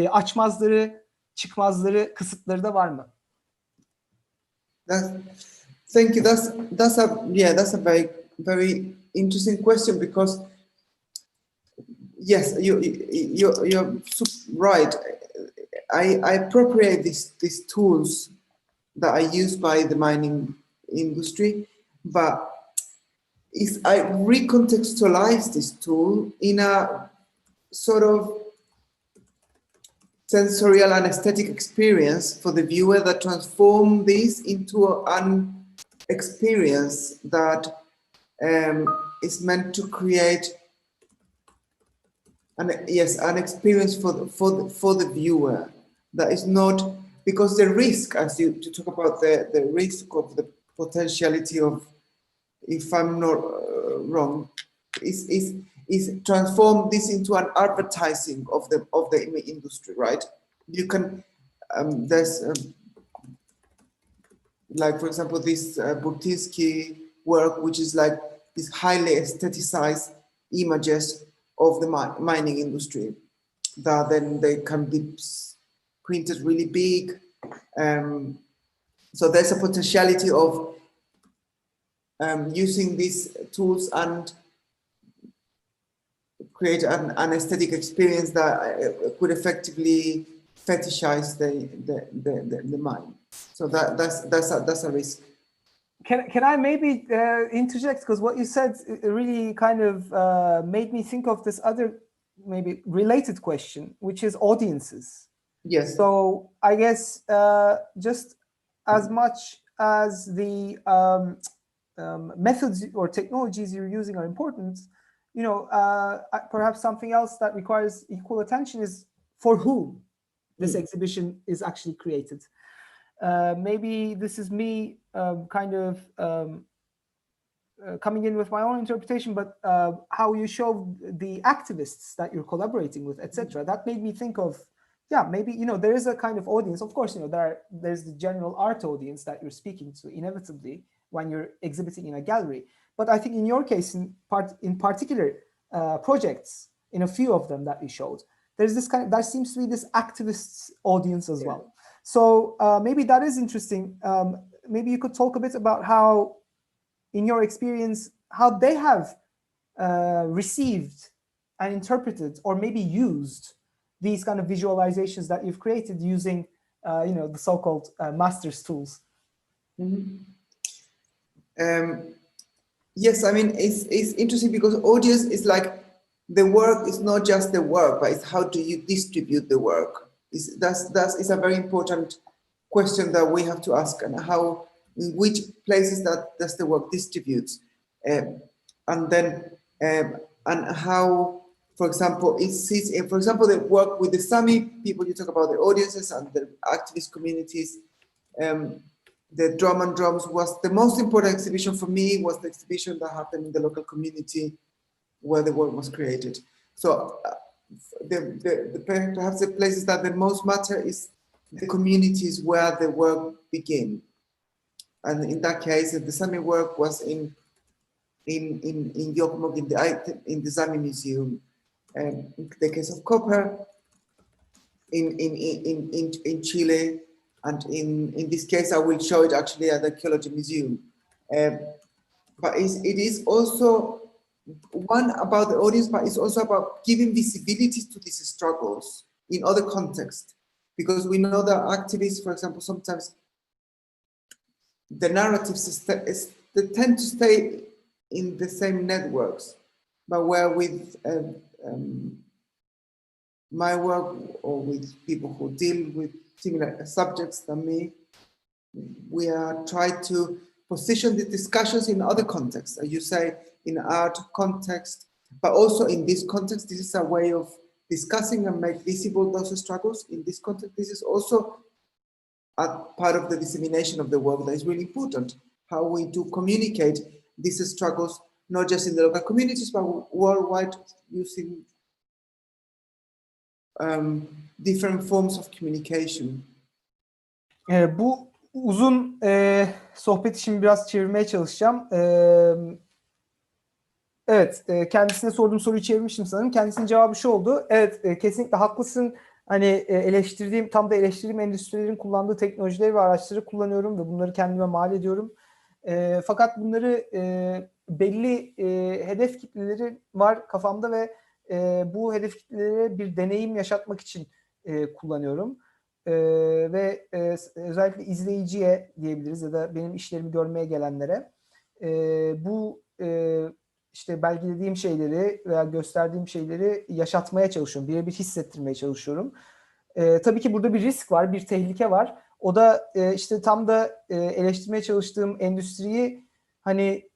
açmazları, çıkmazları, kısıtları da var mı? Thank you. That's a very interesting question, because yes, you're right. I appropriate these tools that are used by the mining industry, but I recontextualize this tool in a sort of sensorial and aesthetic experience for the viewer that transform this into an experience that is meant to create an experience for the viewer that is not, because the risk, as you talk about the risk of the potentiality of, if I'm not wrong, is transform this into an advertising of the industry, right? You can there's like, for example, this Burtinsky work, which is like these highly aestheticized images of the mining industry that then they can be printed really big. So there's a potentiality of using these tools and create an aesthetic experience that could effectively fetishize the mine. So that's a risk. Can I maybe interject, because what you said really kind of made me think of this other maybe related question, which is audiences. Yes. So I guess just as much as the methods or technologies you're using are important, you know, perhaps something else that requires equal attention is for whom this exhibition is actually created. Maybe this is me kind of coming in with my own interpretation, but how you show the activists that you're collaborating with, etc. That made me think of, yeah, maybe, you know, there is a kind of audience. Of course, you know, there's the general art audience that you're speaking to inevitably when you're exhibiting in a gallery. But I think in your case, in particular projects, in a few of them that you showed, there's this kind of, there seems to be this activist audience as well. So maybe that is interesting. Maybe you could talk a bit about how, in your experience, how they have received and interpreted, or maybe used, these kind of visualizations that you've created using, you know, the so-called master's tools. Yes, I mean, it's interesting because audience is like, the work is not just the work, but it's how do you distribute the work. That's a very important question that we have to ask, and how, in which places does the work distributes, and then and how, for example, for example, the work with the Sami people, you talk about the audiences and the activist communities. the Drum and Drums was the most important exhibition for me, was the exhibition that happened in the local community where the work was created. So perhaps the places that the most matter is the communities where the work began. And in that case, the Sami work was in Jokkmokk, in the Sami Museum. In the case of copper, in Chile, and in this case, I will show it actually at the Ecology Museum. But it is also one about the audience, but it's also about giving visibility to these struggles in other contexts. Because we know that activists, for example, sometimes the narratives they tend to stay in the same networks, but where with my work or with people who deal with similar subjects than me, we are trying to position the discussions in other contexts, as you say, in art context, but also in this context. This is a way of discussing and make visible those struggles. In this context, this is also a part of the dissemination of the work that is really important, how we do communicate these struggles, not just in the local communities, but worldwide, using different forms of communication. Bu uzun sohbeti şimdi biraz çevirmeye çalışacağım. Evet, kendisine sorduğum soruyu çevirmiştim sanırım. Kendisinin cevabı şu oldu. Evet, kesinlikle haklısın. Hani tam da eleştirdiğim endüstrilerin kullandığı teknolojileri ve araçları kullanıyorum ve bunları kendime mal ediyorum. Fakat bunları belli hedef kitleleri var kafamda ve bu hedef kitlelere bir deneyim yaşatmak için kullanıyorum. Ve özellikle izleyiciye diyebiliriz ya da benim işlerimi görmeye gelenlere bu işte belgelediğim şeyleri veya gösterdiğim şeyleri yaşatmaya çalışıyorum. Birebir hissettirmeye çalışıyorum. Tabii ki burada bir risk var, bir tehlike var. O da işte tam da eleştirmeye çalıştığım endüstriyi hani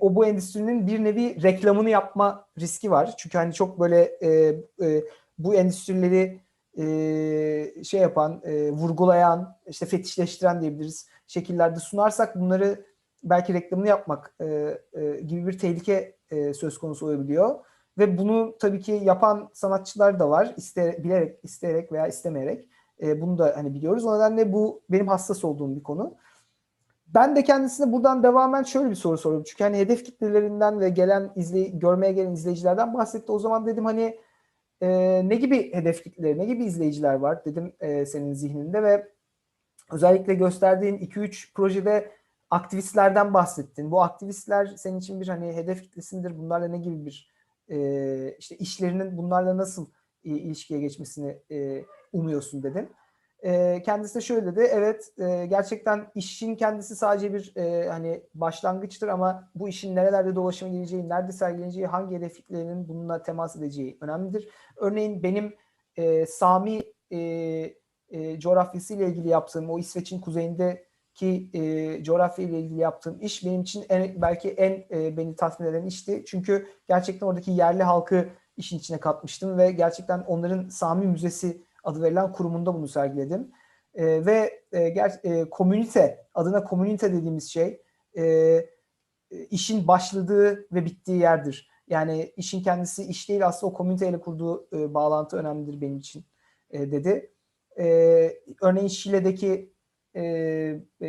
bu endüstrinin bir nevi reklamını yapma riski var. Çünkü hani çok böyle bu endüstrileri şey yapan, vurgulayan, işte fetişleştiren diyebiliriz şekillerde sunarsak bunları belki reklamını yapmak gibi bir tehlike söz konusu olabiliyor. Ve bunu tabii ki yapan sanatçılar da var. Bilerek, isteyerek veya istemeyerek. Bunu da hani biliyoruz. O nedenle bu benim hassas olduğum bir konu. Ben de kendisine buradan devamen şöyle bir soru sordum. Çünkü hani hedef kitlelerinden ve görmeye gelen izleyicilerden bahsetti. O zaman dedim hani ne gibi hedef kitleleri, ne gibi izleyiciler var dedim senin zihninde ve özellikle gösterdiğin 2-3 projede aktivistlerden bahsettin. Bu aktivistler senin için bir hani hedef kitlesindir. Bunlarla ne gibi bir işte işlerinin bunlarla nasıl ilişkiye geçmesini umuyorsun dedin. Kendisi de şöyle dedi. Evet, gerçekten işin kendisi sadece bir hani başlangıçtır ama bu işin nerelerde dolaşıma gireceği, nerede sergileneceği, hangi hedef kitlelerinin bununla temas edeceği önemlidir. Örneğin benim Sami coğrafyasıyla ilgili yaptığım, o İsveç'in kuzeyindeki coğrafya ile ilgili yaptığım iş benim için belki en beni tatmin eden işti. Çünkü gerçekten oradaki yerli halkı işin içine katmıştım ve gerçekten onların Sami Müzesi adı verilen kurumunda bunu sergiledim. Ve komünite, adına komünite dediğimiz şey işin başladığı ve bittiği yerdir. Yani işin kendisi iş değil, aslında o komüniteyle kurduğu bağlantı önemlidir benim için dedi. Örneğin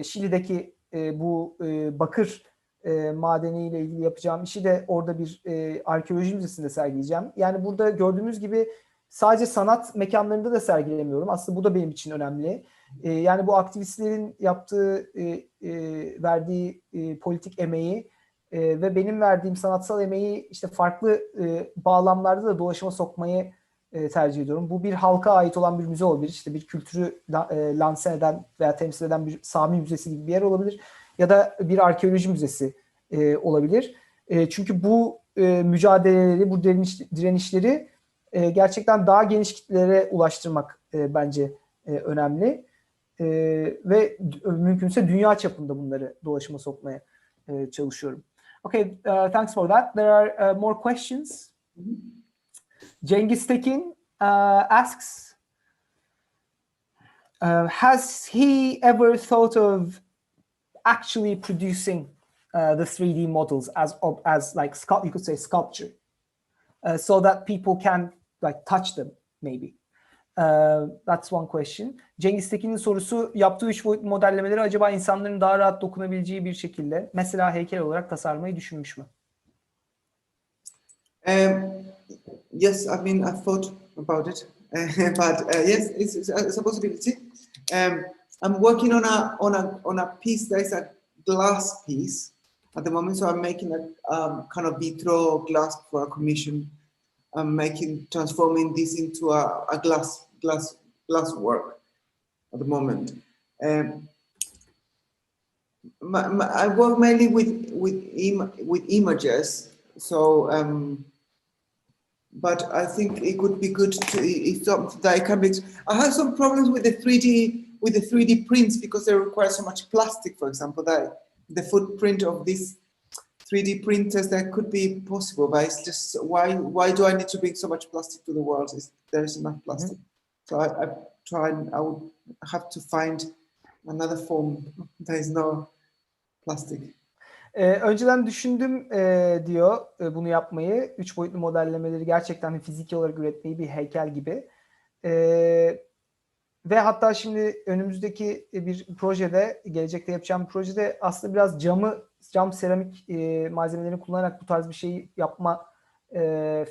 Şili'deki bu bakır madeniyle ilgili yapacağım işi de orada bir arkeoloji müzesinde sergileyeceğim. Yani burada gördüğümüz gibi sadece sanat mekanlarında da sergilemiyorum. Aslında bu da benim için önemli. Yani bu aktivistlerin yaptığı, verdiği politik emeği ve benim verdiğim sanatsal emeği işte farklı bağlamlarda da dolaşıma sokmayı tercih ediyorum. Bu bir halka ait olan bir müze olabilir. İşte bir kültürü lanse eden veya temsil eden bir Sami Müzesi gibi bir yer olabilir. Ya da bir arkeoloji müzesi olabilir. Çünkü bu mücadeleleri, bu direnişleri gerçekten daha geniş kitlelere ulaştırmak bence önemli. Ve mümkünse dünya çapında bunları dolaşıma sokmaya çalışıyorum. Okay, thanks for that. There are more questions. Cengiz Tekin asks, has he ever thought of actually producing the 3D models as like you could say sculpture, so that people can like touch them maybe. That's one question. Cengiz Tekin'in sorusu, yaptığı 3 boyutlu modellemeleri acaba insanların daha rahat dokunabileceği bir şekilde mesela heykel olarak tasarlamayı düşünmüş mü? Yes, I mean, I've thought about it, but yes, it's a possibility. I'm working on a piece that is a glass piece at the moment, so I'm making a kind of vitro glass for a commission. I'm transforming this into a glass work at the moment. I work mainly with images, so but I think it could be good that it can be. I have some problems with the 3D prints because they require so much plastic, for example, that the footprint of these 3D printers that could be possible, but it's just why do I need to bring so much plastic to the world? There is enough plastic. So I would have to find another form. There is no plastic. Önceden düşündüm diyor bunu yapmayı. 3 boyutlu modellemeleri gerçekten fiziki olarak üretmeyi, bir heykel gibi. Ve hatta şimdi önümüzdeki bir projede, gelecekte yapacağım bir projede aslında biraz cam seramik malzemelerini kullanarak bu tarz bir şey yapma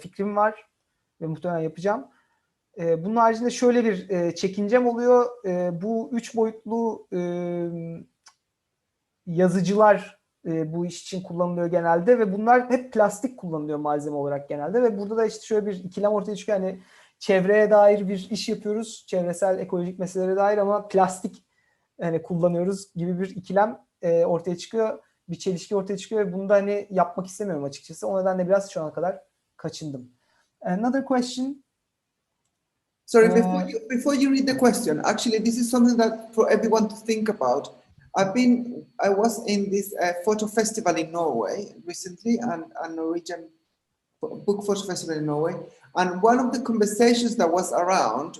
fikrim var. Ve muhtemelen yapacağım. Bunun haricinde şöyle bir çekincem oluyor. Bu 3 boyutlu yazıcılar bu iş için kullanılıyor genelde ve bunlar hep plastik kullanılıyor malzeme olarak genelde ve burada da işte şöyle bir ikilem ortaya çıkıyor. Hani çevreye dair bir iş yapıyoruz, çevresel ekolojik meselelere dair ama plastik hani kullanıyoruz gibi bir ikilem ortaya çıkıyor, bir çelişki ortaya çıkıyor ve bunu da hani yapmak istemiyorum açıkçası. O nedenle biraz şu ana kadar kaçındım. Another question. Sorry, before you read the question, actually this is something that for everyone to think about. I was in this photo festival in Norway recently, and a Norwegian book photo festival in Norway. And one of the conversations that was around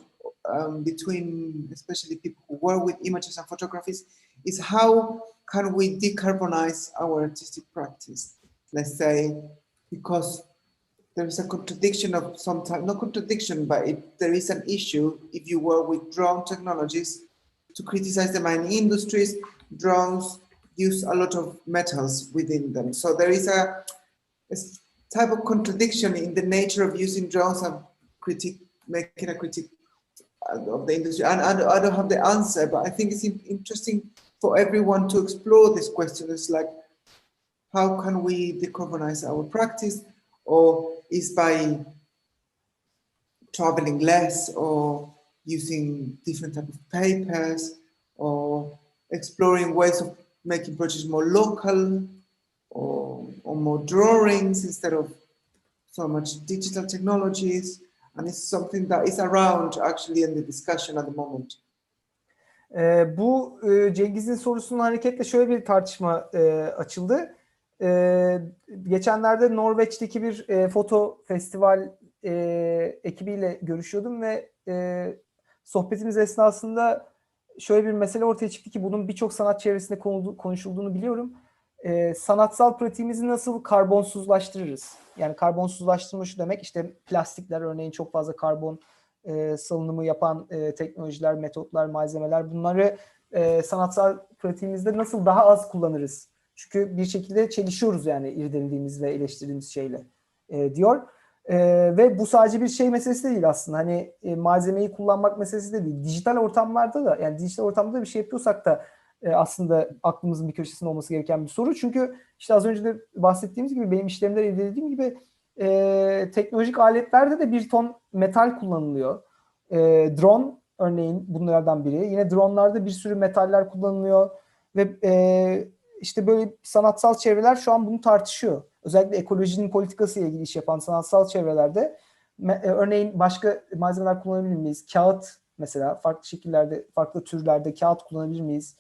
between especially people who work with images and photographies is how can we decarbonize our artistic practice? Let's say, because there is a contradiction of some type, not contradiction, but there is an issue if you work with drone technologies to criticize the mining industries. Drones use a lot of metals within them. So there is a type of contradiction in the nature of using drones and making a critique of the industry. And I don't have the answer, but I think it's interesting for everyone to explore this question. It's like, how can we decarbonize our practice? Or is by traveling less or using different type of papers or exploring ways of making projects more local or more drawings instead of so much digital technologies. And it's something that is around actually in the discussion at the moment. Bu Cengiz'in sorusunun hareketle şöyle bir tartışma açıldı. Geçenlerde Norveç'teki bir foto festival ekibiyle görüşüyordum ve sohbetimiz esnasında şöyle bir mesele ortaya çıktı ki bunun birçok sanat çevresinde konuşulduğunu biliyorum. Sanatsal pratiğimizi nasıl karbonsuzlaştırırız? Yani karbonsuzlaştırma şu demek, işte plastikler örneğin çok fazla karbon salınımı yapan teknolojiler, metotlar, malzemeler, bunları sanatsal pratiğimizde nasıl daha az kullanırız? Çünkü bir şekilde çelişiyoruz yani irdelediğimiz ve eleştirdiğimiz şeyle diyor. Ve bu sadece bir şey meselesi de değil aslında. Hani malzemeyi kullanmak meselesi de değil. Dijital ortamlarda da, yani dijital ortamda bir şey yapıyorsak da aslında aklımızın bir köşesinde olması gereken bir soru. Çünkü işte az önce de bahsettiğimiz gibi, benim işlerimde irdelediğim gibi teknolojik aletlerde de bir ton metal kullanılıyor. Drone örneğin bunlardan biri. Yine dronlarda bir sürü metaller kullanılıyor ve işte böyle sanatsal çevreler şu an bunu tartışıyor. Özellikle ekolojinin politikası ile ilgili iş yapan sanatsal çevrelerde örneğin başka malzemeler kullanabilir miyiz? Kağıt mesela, farklı şekillerde, farklı türlerde kağıt kullanabilir miyiz?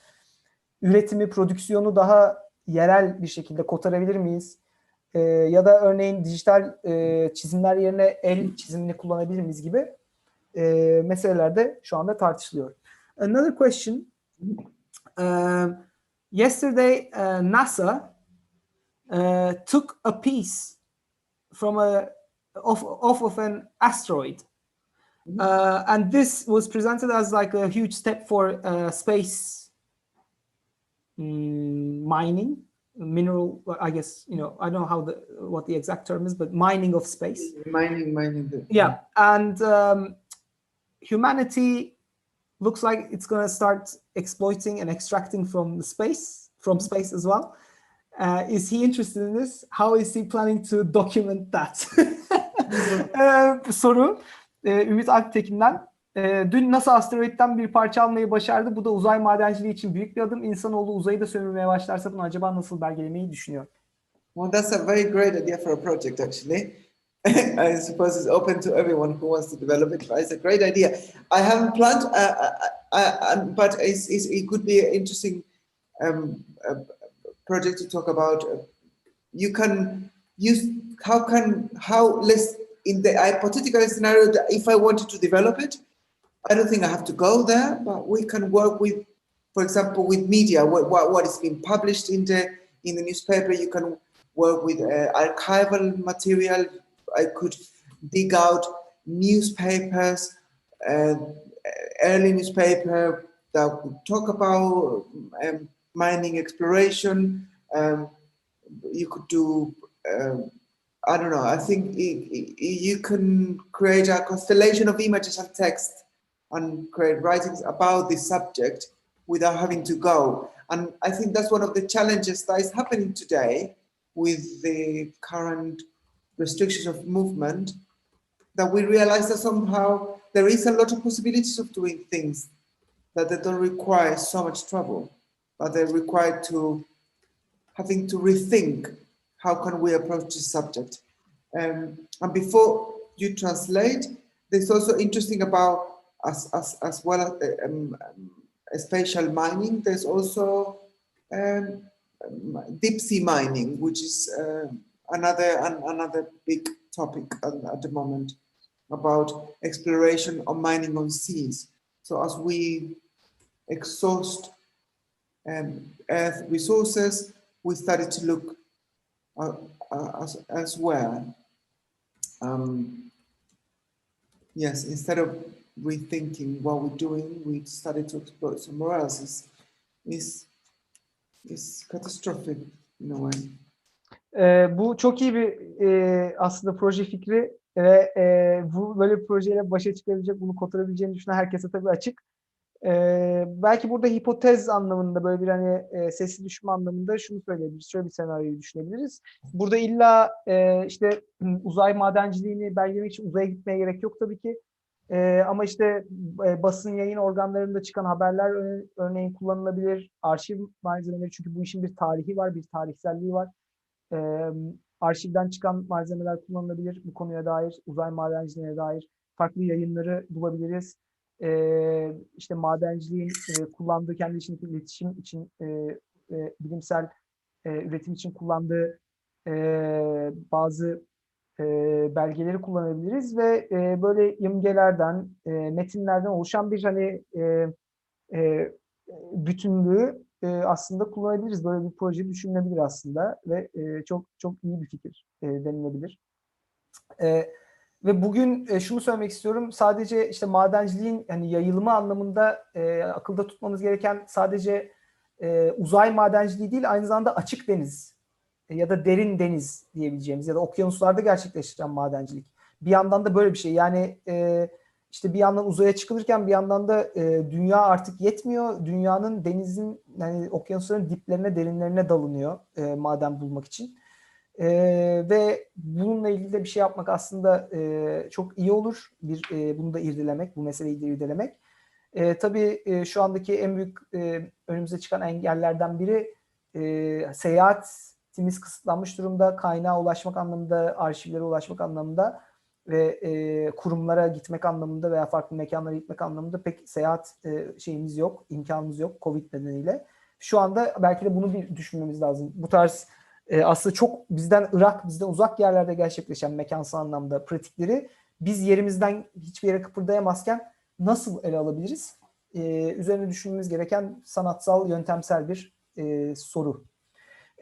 Üretimi, prodüksiyonu daha yerel bir şekilde kotarabilir miyiz? Ya da örneğin dijital çizimler yerine el çizimini kullanabilir miyiz gibi meseleler de şu anda tartışılıyor. Another question. yesterday NASA took a piece from off of an asteroid. And this was presented as like a huge step for space mining, mineral, I guess, I don't know what the exact term is, but mining of space. Mining. Yeah, and humanity looks like it's going to start exploiting and extracting from space as well. Is he interested in this? How is he planning to document that? Soru Ümit Alptekin'den. Dün NASA asteroitten bir parça almayı başardı. Bu da uzay madenciliği için büyük bir adım. İnsanoğlu uzayı da sömürmeye başlarsa bunu acaba nasıl belgelemeyi düşünüyor? Well, that's a very great idea for a project, actually. I suppose it's open to everyone who wants to develop it, but it's a great idea. I haven't planned, but it could be an interesting project to talk about. You can use let's, in the hypothetical scenario that if I wanted to develop it, I don't think I have to go there, but we can work with, for example, with media, what is being published in the newspaper. You can work with archival material. I could dig out newspapers, early newspaper that would talk about mining exploration. You could do, I don't know, I think you can create a constellation of images and text and create writings about this subject without having to go. And I think that's one of the challenges that is happening today with the current restrictions of movement, that we realize that somehow there is a lot of possibilities of doing things that they don't require so much trouble, but they're required to having to rethink how can we approach this subject. And before you translate, there's also interesting about as well as spatial mining. There's also deep sea mining, which is another big topic at the moment, about exploration or mining on seas. So as we exhaust Earth resources, we started to look elsewhere. Yes, instead of rethinking what we're doing, we started to explore somewhere else. It's catastrophic in a way. Bu çok iyi bir aslında proje fikri ve bu böyle bir projeyle başa çıkabilecek, bunu kotarabileceğini düşünen herkese tabii açık. Belki burada hipotez anlamında, böyle bir hani sessiz düşme anlamında şunu söyleyebiliriz. Şöyle bir senaryoyu düşünebiliriz. Burada illa işte uzay madenciliğini belgelemek için uzaya gitmeye gerek yok tabii ki. Ama işte basın yayın organlarında çıkan haberler örneğin kullanılabilir. Arşiv malzemeleri, çünkü bu işin bir tarihi var, bir tarihselliği var. Arşivden çıkan malzemeler kullanılabilir. Bu konuya dair, uzay madenciliğine dair farklı yayınları bulabiliriz. İşte madenciliğin kullandığı, kendi içindeki iletişim için, bilimsel üretim için kullandığı bazı belgeleri kullanabiliriz ve böyle imgelerden, metinlerden oluşan bir hani bütünlüğü aslında kullanabiliriz. Böyle bir proje düşünülebilir aslında ve çok çok iyi bir fikir denilebilir. Ve bugün şunu söylemek istiyorum. Sadece işte madenciliğin hani yayılımı anlamında akılda tutmamız gereken sadece uzay madenciliği değil, aynı zamanda açık deniz ya da derin deniz diyebileceğimiz ya da okyanuslarda gerçekleştirilen madencilik. Bir yandan da böyle bir şey. Yani işte bir yandan uzaya çıkılırken bir yandan da dünya artık yetmiyor. Dünyanın, denizin, yani okyanusların diplerine, derinlerine dalınıyor maden bulmak için. Ve bununla ilgili de bir şey yapmak aslında çok iyi olur. Bunu da irdelemek, bu meseleyi de irdelemek. Tabii şu andaki en büyük önümüze çıkan engellerden biri seyahatimiz kısıtlanmış durumda. Kaynağa ulaşmak anlamında, arşivlere ulaşmak anlamında ve kurumlara gitmek anlamında veya farklı mekanlara gitmek anlamında pek seyahat şeyimiz yok, imkanımız yok Covid nedeniyle. Şu anda belki de bunu bir düşünmemiz lazım. Bu tarz aslında çok bizden uzak yerlerde gerçekleşen mekansal anlamda pratikleri biz yerimizden hiçbir yere kıpırdayamazken nasıl ele alabiliriz? Üzerine düşünmemiz gereken sanatsal, yöntemsel bir soru.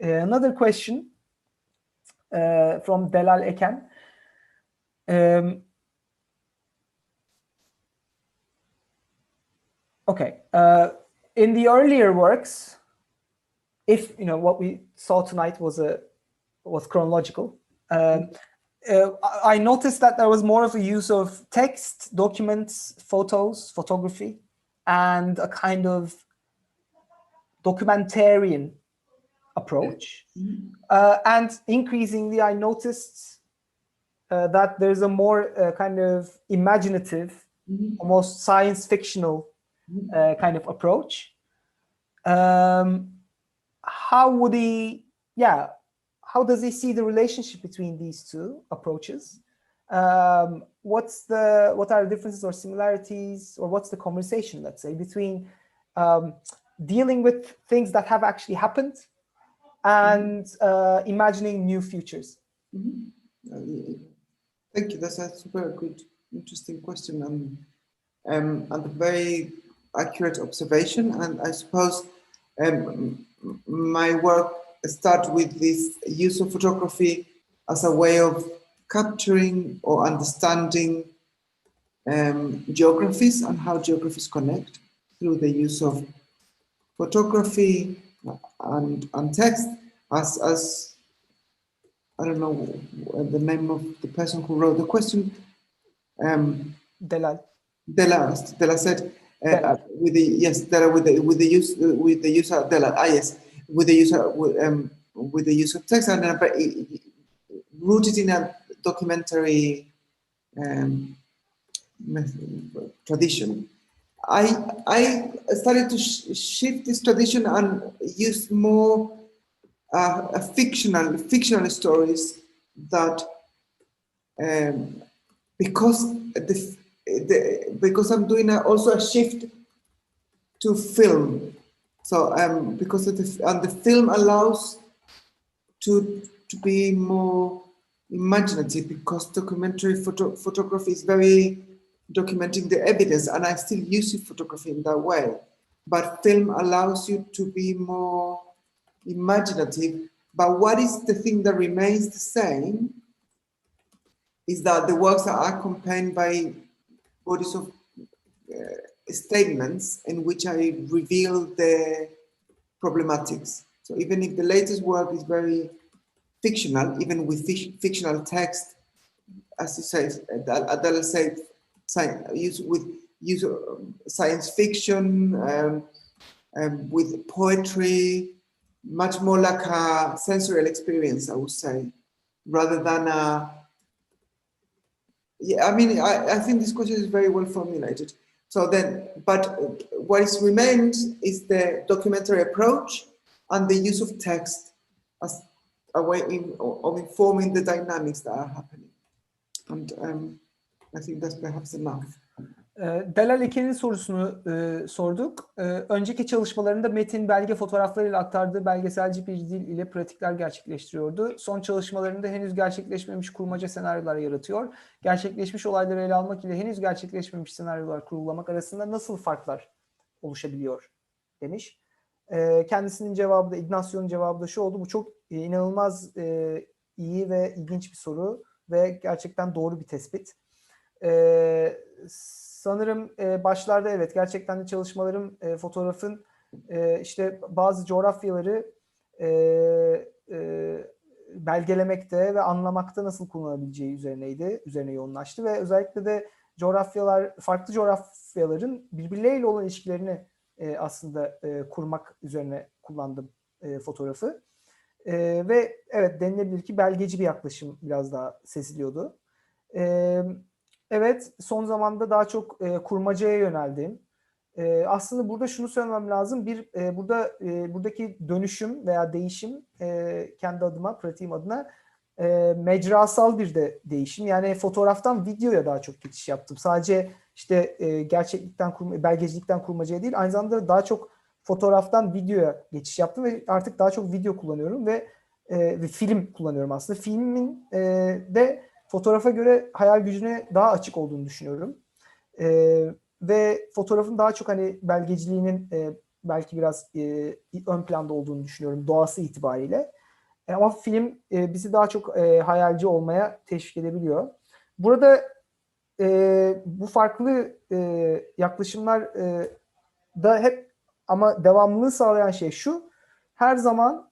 Another question from Delal Eken. Okay. In the earlier works, if what we saw tonight was chronological, I noticed that there was more of a use of text, documents, photos, photography, and a kind of documentarian approach. And increasingly, I noticed that there's a more kind of imaginative, almost science fictional kind of approach. How does he see the relationship between these two approaches? What are the differences or similarities, or what's the conversation, let's say, between dealing with things that have actually happened and imagining new futures? Thank you. That's a super good, interesting question, and a very accurate observation. And I suppose my work starts with this use of photography as a way of capturing or understanding geographies and how geographies connect through the use of photography and text as I don't know the name of the person who wrote the question. Delal said with the use of Delal. Yes, with the use of text and rooted in a documentary tradition. I started to shift this tradition and use more fictional stories that because I'm doing also a shift to film. So because the film allows to be more imaginative, because documentary photography is very documenting the evidence, and I still use photography in that way. But film allows you to be more imaginative. But what is the thing that remains the same is that the works are accompanied by bodies of statements in which I reveal the problematics. So even if the latest work is very fictional, even with fictional text, as you say, Adela said, use science fiction, with poetry, much more like a sensorial experience, I would say, rather than a. Yeah, I mean, I think this question is very well formulated. So then, but what is remained is the documentary approach and the use of text as a way of informing the dynamics that are happening. And I think that's perhaps enough. Delal Eken'in sorusunu sorduk. Önceki çalışmalarında metin, belge, fotoğraflarıyla aktardığı belgeselci bir dil ile pratikler gerçekleştiriyordu. Son çalışmalarında henüz gerçekleşmemiş kurmaca senaryolar yaratıyor. Gerçekleşmiş olayları ele almak ile henüz gerçekleşmemiş senaryolar kurgulamak arasında nasıl farklar oluşabiliyor demiş. Kendisinin cevabı da, Ignacio'nun cevabı da şu oldu. Bu çok inanılmaz iyi ve ilginç bir soru ve gerçekten doğru bir tespit. Sanırım başlarda evet gerçekten de çalışmalarım fotoğrafın işte bazı coğrafyaları belgelemekte ve anlamakta nasıl kullanılabileceği üzerine yoğunlaştı ve özellikle de farklı coğrafyaların birbirleriyle olan ilişkilerini aslında kurmak üzerine kullandım fotoğrafı. Ve evet denilebilir ki belgeci bir yaklaşım biraz daha seziliyordu. Evet, son zamanda daha çok kurmacaya yöneldim. Aslında burada şunu söylemem lazım. Buradaki dönüşüm veya değişim kendi adıma, pratiğim adına mecrasal bir de değişim. Yani fotoğraftan videoya daha çok geçiş yaptım. Sadece işte belgecilikten kurmacaya değil, aynı zamanda daha çok fotoğraftan videoya geçiş yaptım ve artık daha çok video kullanıyorum ve film kullanıyorum aslında. Filmin de fotoğrafa göre hayal gücüne daha açık olduğunu düşünüyorum. Ve fotoğrafın daha çok hani belgeciliğinin belki biraz ön planda olduğunu düşünüyorum doğası itibariyle. Ama film bizi daha çok hayalci olmaya teşvik edebiliyor. Burada bu farklı yaklaşımlar da hep ama devamlılığı sağlayan şey şu: her zaman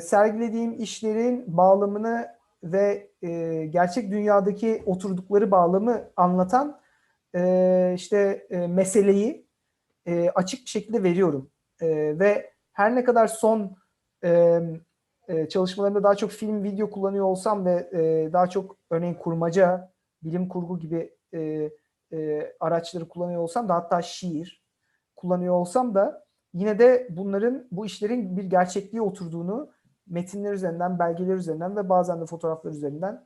sergilediğim işlerin bağlamını ve gerçek dünyadaki oturdukları bağlamı anlatan meseleyi açık bir şekilde veriyorum. Ve her ne kadar son çalışmalarımda daha çok film, video kullanıyor olsam ve daha çok örneğin kurmaca, bilim kurgu gibi araçları kullanıyor olsam da, hatta şiir kullanıyor olsam da, yine de bu işlerin bir gerçekliğe oturduğunu metinler üzerinden, belgeler üzerinden ve bazen de fotoğraflar üzerinden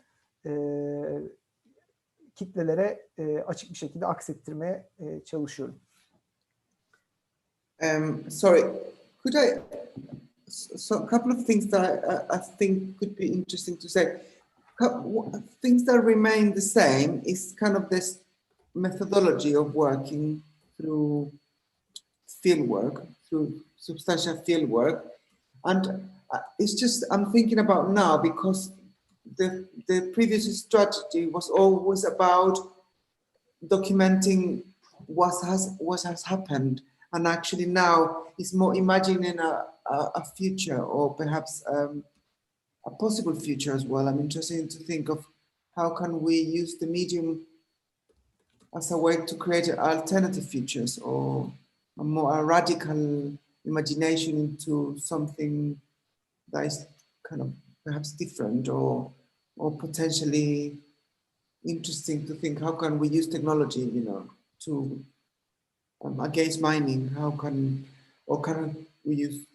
kitlelere açık bir şekilde aksettirmeye çalışıyorum. Sorry, could I? So a couple of things that I think could be interesting to say. Things that remain the same is kind of this methodology of working through field work, through substantial field work, and it's just I'm thinking about now because the previous strategy was always about documenting what has happened, and actually now it's more imagining a future, or perhaps a possible future as well. I'm interested to think of how can we use the medium as a way to create alternative futures, or a more radical imagination into something that is kind of perhaps different, or potentially interesting to think how can we use technology, you know, to against mining. How can we use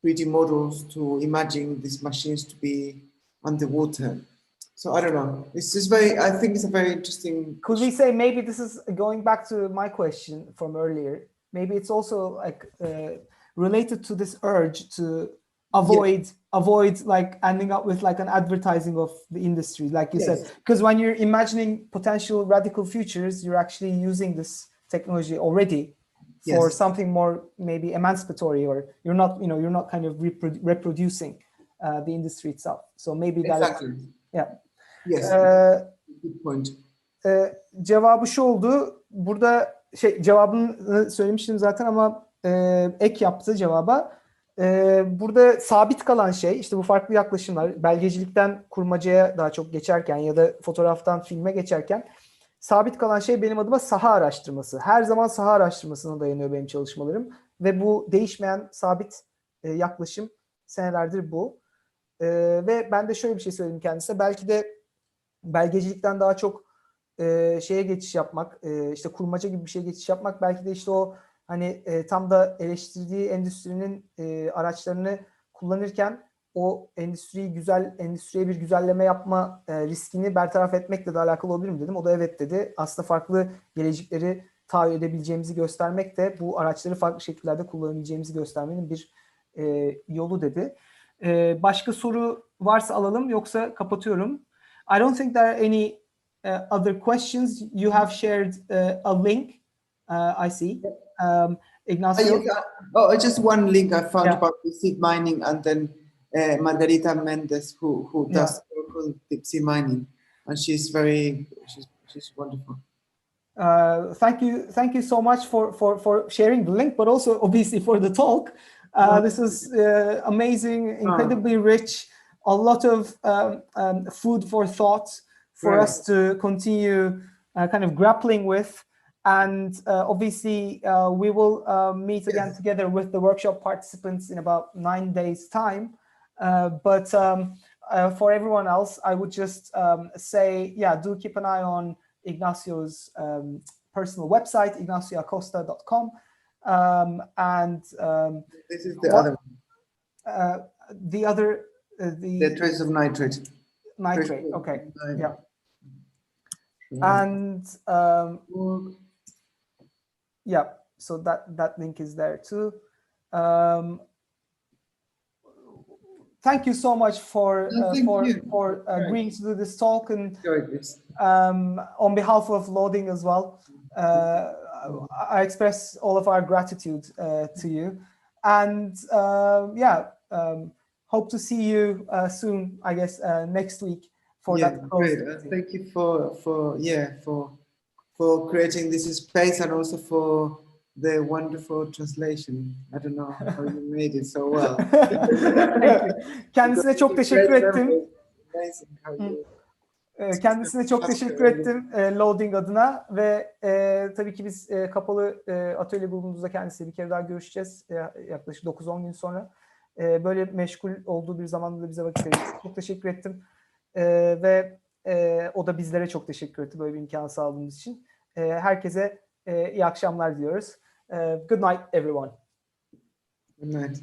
3D models to imagine these machines to be underwater? So I don't know. It's just I think it's a very interesting. Could we say maybe this is going back to my question from earlier? Maybe it's also like related to this urge to avoid like ending up with like an advertising of the industry, like you said, because when you're imagining potential radical futures, you're actually using this technology already for something more maybe emancipatory, or you're not kind of reproducing the industry itself. So maybe that exactly. Yes. Good point. Cevabı şu oldu. Burada cevabını söylemiştim zaten ama ek yaptı cevaba. Burada sabit kalan şey işte bu farklı yaklaşımlar, belgecilikten kurmacaya daha çok geçerken ya da fotoğraftan filme geçerken sabit kalan şey benim adıma saha araştırması. Her zaman saha araştırmasına dayanıyor benim çalışmalarım ve bu değişmeyen sabit yaklaşım senelerdir bu. Ve ben de şöyle bir şey söyleyeyim kendisine. Belki de belgecilikten daha çok şeye geçiş yapmak, işte kurmaca gibi bir şeye geçiş yapmak, belki de işte o hani tam da eleştirdiği endüstrinin araçlarını kullanırken o endüstriye bir güzelleme yapma riskini bertaraf etmekle de alakalı olabilir mi dedim. O da evet dedi. Aslında farklı gelecekleri tahayyül edebileceğimizi göstermek de bu araçları farklı şekillerde kullanabileceğimizi göstermenin bir yolu dedi. Başka soru varsa alalım, yoksa kapatıyorum. I don't think there are any other questions. You have shared a link, I see. Ignacio? Just one link I found about the seed mining, and then Margarita Mendez, who does deep sea mining, and she's wonderful. Thank you so much for sharing the link, but also obviously for the talk. This is amazing, incredibly rich, a lot of food for thought for us to continue kind of grappling with. And obviously, we will meet again together with the workshop participants in about 9 days' time. But for everyone else, I would just say, do keep an eye on Ignacio's personal website, ignacioacosta.com. And this is the other one. The trace of nitrate. Okay. Yeah. And so that link is there too. Thank you so much for agreeing to do this talk, and on behalf of Loading as well, I express all of our gratitude to you, and hope to see you soon. I guess next week for Yeah, that. great. Thank you for creating this space and also for the wonderful translation. I don't know how you made it so well. Thank you. Kendisine çok teşekkür ettim. Amazing how you Kendisine çok teşekkür ettim Loading adına ve tabii ki biz kapalı atölye grubumuzda kendisiyle bir kere daha görüşeceğiz yaklaşık 9-10 gün sonra. Böyle meşgul olduğu bir zamanda da bize vakit ayırdı. Çok teşekkür ettim ve o da bizlere çok teşekkür etti böyle bir imkan sağladığımız için. Herkese iyi akşamlar diliyoruz. Good night everyone. Good night.